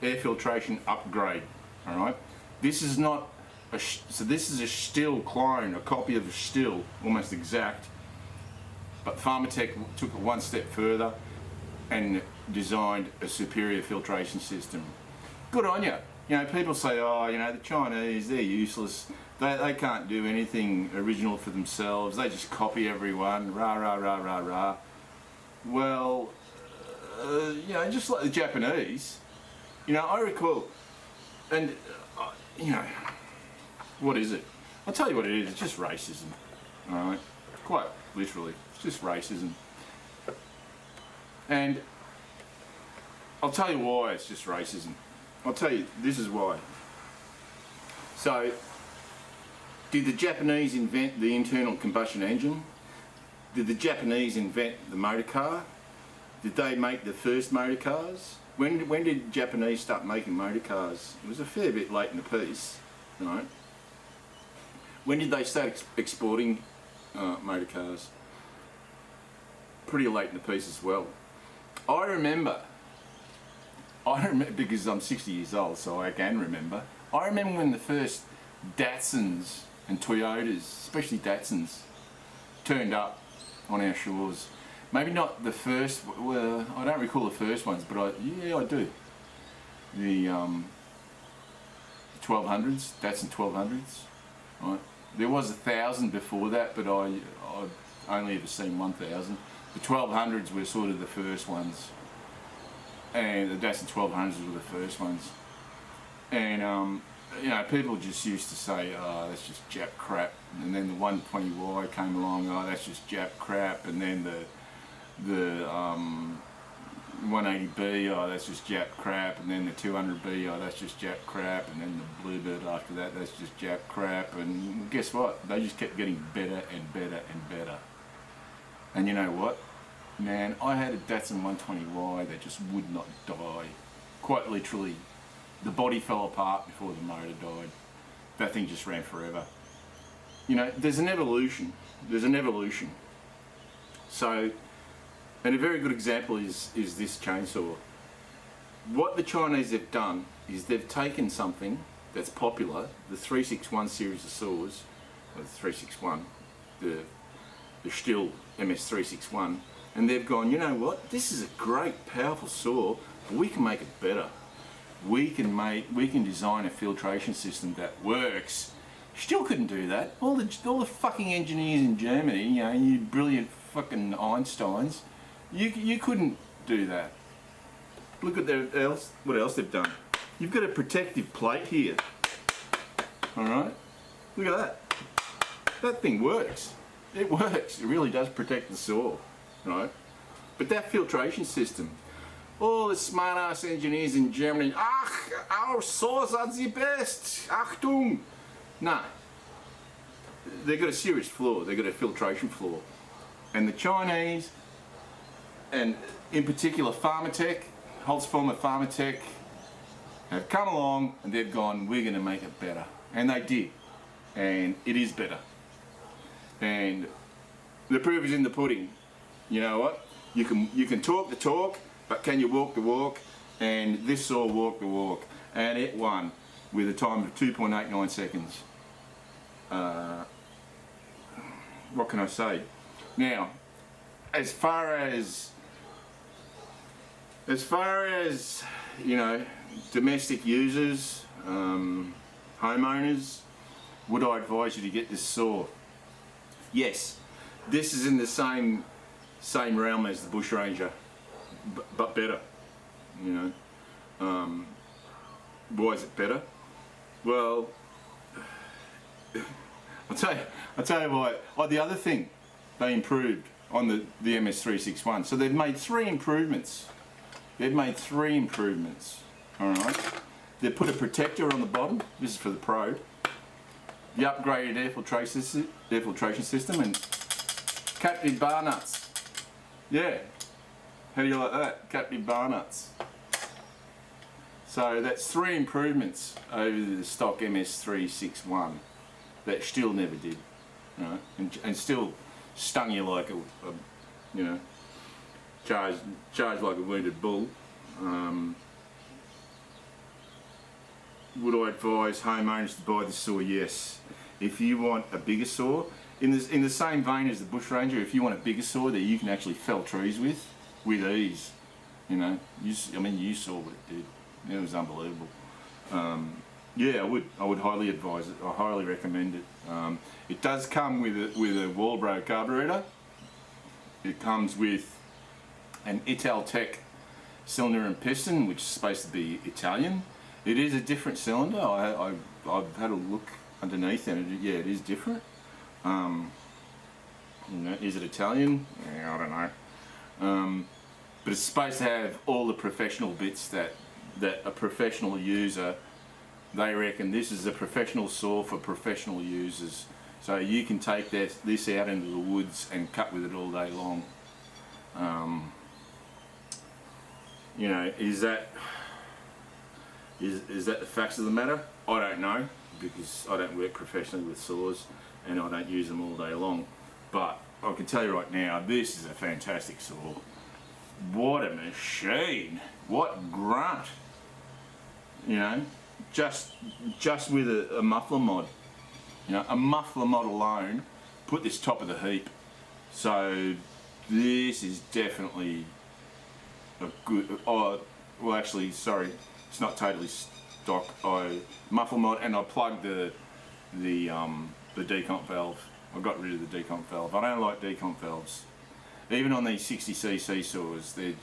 air filtration upgrade. Alright, this is not so this is a still clone, a copy of a still, almost exact, but Pharmatech took it one step further and designed a superior filtration system. Good on you. You know, people say, oh, you know, the Chinese, they're useless, they can't do anything original for themselves, they just copy everyone, rah rah rah rah rah. Well, you know, just like the Japanese, you know, I recall, and you know, what is it? I'll tell you what it is, it's just racism, alright? Quite literally, it's just racism. And I'll tell you why it's just racism. I'll tell you, this is why. So, did the Japanese invent the internal combustion engine? Did the Japanese invent the motor car? Did they make the first motor cars? When did Japanese start making motor cars? It was a fair bit late in the piece, right? When did they start exporting motor cars? Pretty late in the piece as well. I remember, because I'm 60 years old, so I can remember. I remember when the first Datsuns and Toyotas, especially Datsuns, turned up on our shores. Maybe not the first, well, I don't recall the first ones, but yeah, I do. The 1200s, Datsun 1200s, right? There was 1,000 before that, but I've only ever seen 1,000. The 1200s were sort of the first ones, and the Datsun 1200s were the first ones. And you know, people just used to say, oh, that's just Jap crap. And then the 120Y came along, oh, that's just Jap crap. And then the 180B, oh, that's just Jap crap. And then the 200B, oh, that's just Jap crap. And then the Bluebird after that, that's just Jap crap. And guess what? They just kept getting better and better and better. And you know what? Man, I had a Datsun 120Y that just would not die. Quite literally. The body fell apart before the motor died. That thing just ran forever. You know, there's an evolution. There's an evolution. So, and a very good example is this chainsaw. What the Chinese have done is they've taken something that's popular, the 361 series of saws, or the 361, the Stihl MS361, and they've gone, you know what, this is a great, powerful saw, but we can make it better. We can design a filtration system that works. Still couldn't do that. All the fucking engineers in Germany, you know, you brilliant fucking Einsteins, you couldn't do that. Look at what else they've done. You've got a protective plate here. All right, look at that. That thing works. It works. It really does protect the saw, right? But that filtration system, all the smart ass engineers in Germany, ach, our saws are the best. Achtung. No. They've got a serious flaw. They've got a filtration flaw. And the Chinese, and in particular Pharmatech, Holzformer Pharmatech, have come along and they've gone, we're going to make it better. And they did. And it is better. And the proof is in the pudding. You know what? You can talk the talk, but can you walk the walk? And this saw walked the walk. And it won with a time of 2.89 seconds. What can I say? Now, as far as you know, domestic users, homeowners, would I advise you to get this saw? Yes, this is in the same realm as the Bush Ranger, but better. You know, why is it better? Well, I'll tell you why. Oh, the other thing they improved on the MS361. So they've made 3 improvements. All right. They put a protector on the bottom. This is for the Pro. The upgraded air filtration system and captive bar nuts. Yeah. How do you like that? Captive bar nuts. So that's 3 improvements over the stock MS361 that Stihl never did. Right? And still stung you like a you know, charged like a wounded bull. Would I advise homeowners to buy this saw? Yes. If you want a bigger saw, in the same vein as the Bush Ranger, if you want a bigger saw that you can actually fell trees with ease, you know, you saw what it did. It was unbelievable. Yeah, I would highly advise it. I highly recommend it. It does come with a Walbro carburetor. It comes with an Italtech cylinder and piston, which is supposed to be Italian. It is a different cylinder. I've had a look underneath, and yeah, it is different. You know, is it Italian? Yeah, I don't know. But it's supposed to have all the professional bits that a professional user, they reckon this is a professional saw for professional users. So you can take this out into the woods and cut with it all day long. You know, is that the facts of the matter? I don't know, because I don't work professionally with saws and I don't use them all day long. But I can tell you right now, this is a fantastic saw. What a machine! What grunt! You know, just with a muffler mod. You know, a muffler mod alone put this top of the heap. So this is definitely a good. Oh, well, actually, sorry, it's not totally stock. I muffler mod, and I plugged the decomp valve. I got rid of the decomp valve. I don't like decomp valves. Even on these 60cc saws, they're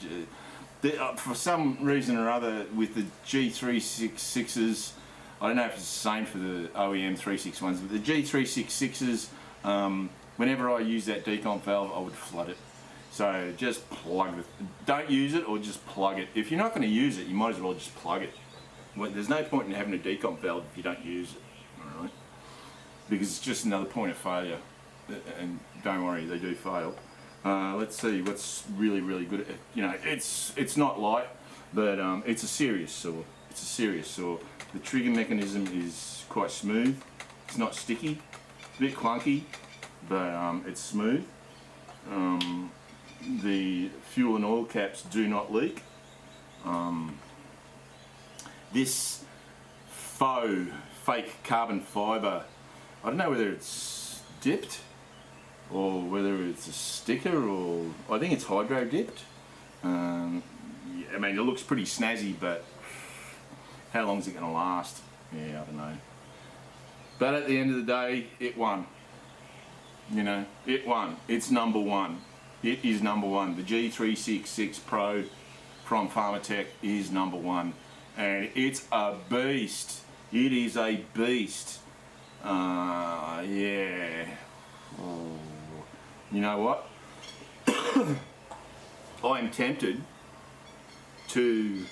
for some reason or other with the G366s. I don't know if it's the same for the OEM 361s, but the G366s, whenever I use that decomp valve, I would flood it. So just plug it. Don't use it, or just plug it. If you're not going to use it, you might as well just plug it. Well, there's no point in having a decomp valve if you don't use it, all right? Because it's just another point of failure. And don't worry, they do fail. Let's see what's really good. You know, it's not light, but it's a serious saw. It's a serious saw. The trigger mechanism is quite smooth. It's not sticky. It's a bit clunky, but it's smooth. The fuel and oil caps do not leak. This fake carbon fibre, I don't know whether it's dipped or whether it's a sticker, or I think it's hydro dipped. Yeah, I mean, it looks pretty snazzy, but how long is it going to last? Yeah, I don't know. But at the end of the day, it won. You know, it won. It's number one. It is number one. The G366 Pro from Pharmatech is number one. And it's a beast. It is a beast. Yeah. Oh. You know what? I'm tempted to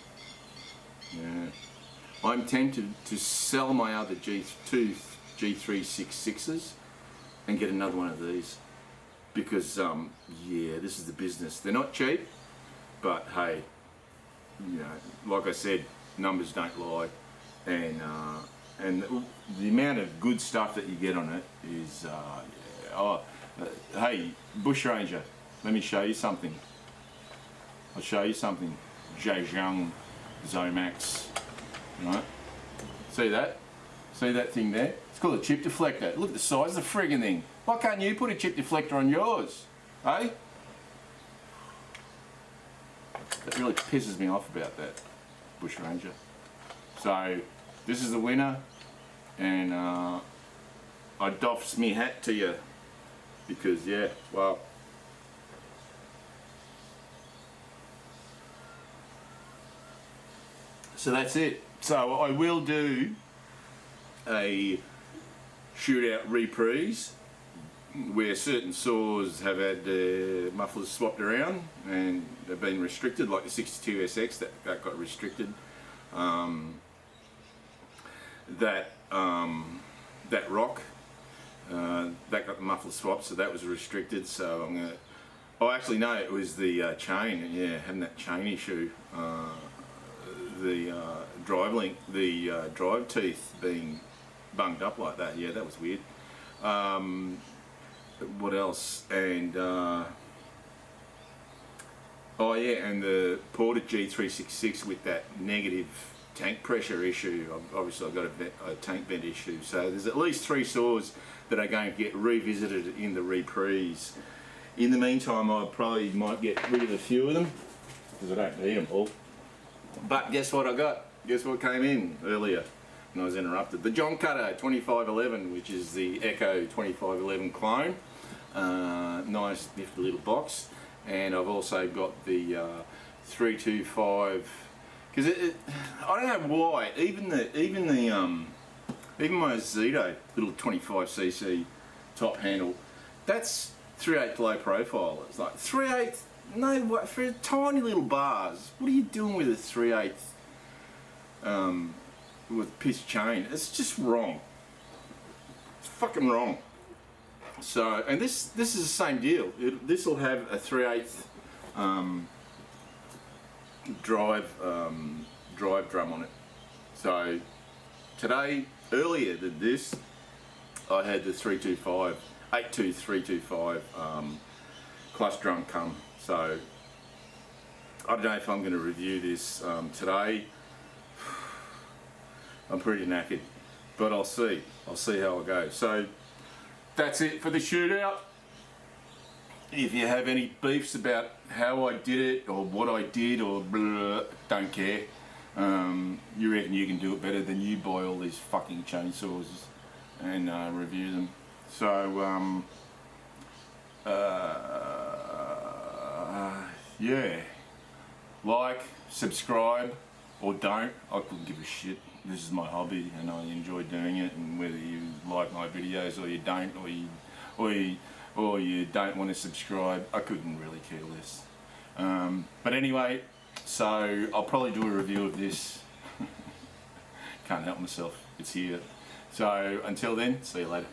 sell my other two G366s and get another one of these, because yeah, this is the business. They're not cheap, but hey, you know, like I said, numbers don't lie, and the amount of good stuff that you get on it is hey, Bush Ranger, let me show you something. I'll show you something. Zhejiang Zomax, right? See that? See that thing there? It's called a chip deflector. Look at the size of the friggin' thing. Why can't you put a chip deflector on yours? Eh? That really pisses me off about that, Bush Ranger. So, this is the winner, and I doffs me hat to you, because yeah, well, so that's it. So I will do a shootout reprise where certain saws have had their mufflers swapped around and they've been restricted, like the 62SX that got restricted. That rock that got the muffler swapped, so that was restricted. So I'm gonna. Oh, actually no, it was the chain. Yeah, having that chain issue. The drive link, the drive teeth being bunged up like that. Yeah, that was weird. What else? And oh yeah, and the ported G366 with that negative tank pressure issue. Obviously I've got a tank vent issue. So there's at least 3 saws that are going to get revisited in the reprise. In the meantime, I probably might get rid of a few of them, because I don't need them all. But guess what I got? Guess what came in earlier when I was interrupted? The John Cutter 2511, which is the Echo 2511 clone. Nice nifty little box. And I've also got the 325, because I don't know why, even my Zito little 25cc top handle, that's 3/8 low profile. It's like 3/8. No, what, for tiny little bars, what are you doing with a 3/8 with piece chain? It's just wrong. It's fucking wrong. So, and this is the same deal. This will have a 3/8 drive drum on it. So today, earlier than this, I had the 325 82325 clutch drum come. So I don't know if I'm going to review this today. I'm pretty knackered, but I'll see how I go. So that's it for the shootout. If you have any beefs about how I did it or what I did or blah, don't care. You reckon you can do it better than you buy all these fucking chainsaws and review them. So yeah, like, subscribe, or don't. I couldn't give a shit. This is my hobby and I enjoy doing it, and whether you like my videos or you don't, or you don't want to subscribe, I couldn't really care less. But anyway, so I'll probably do a review of this. Can't help myself, it's here. So until then, see you later.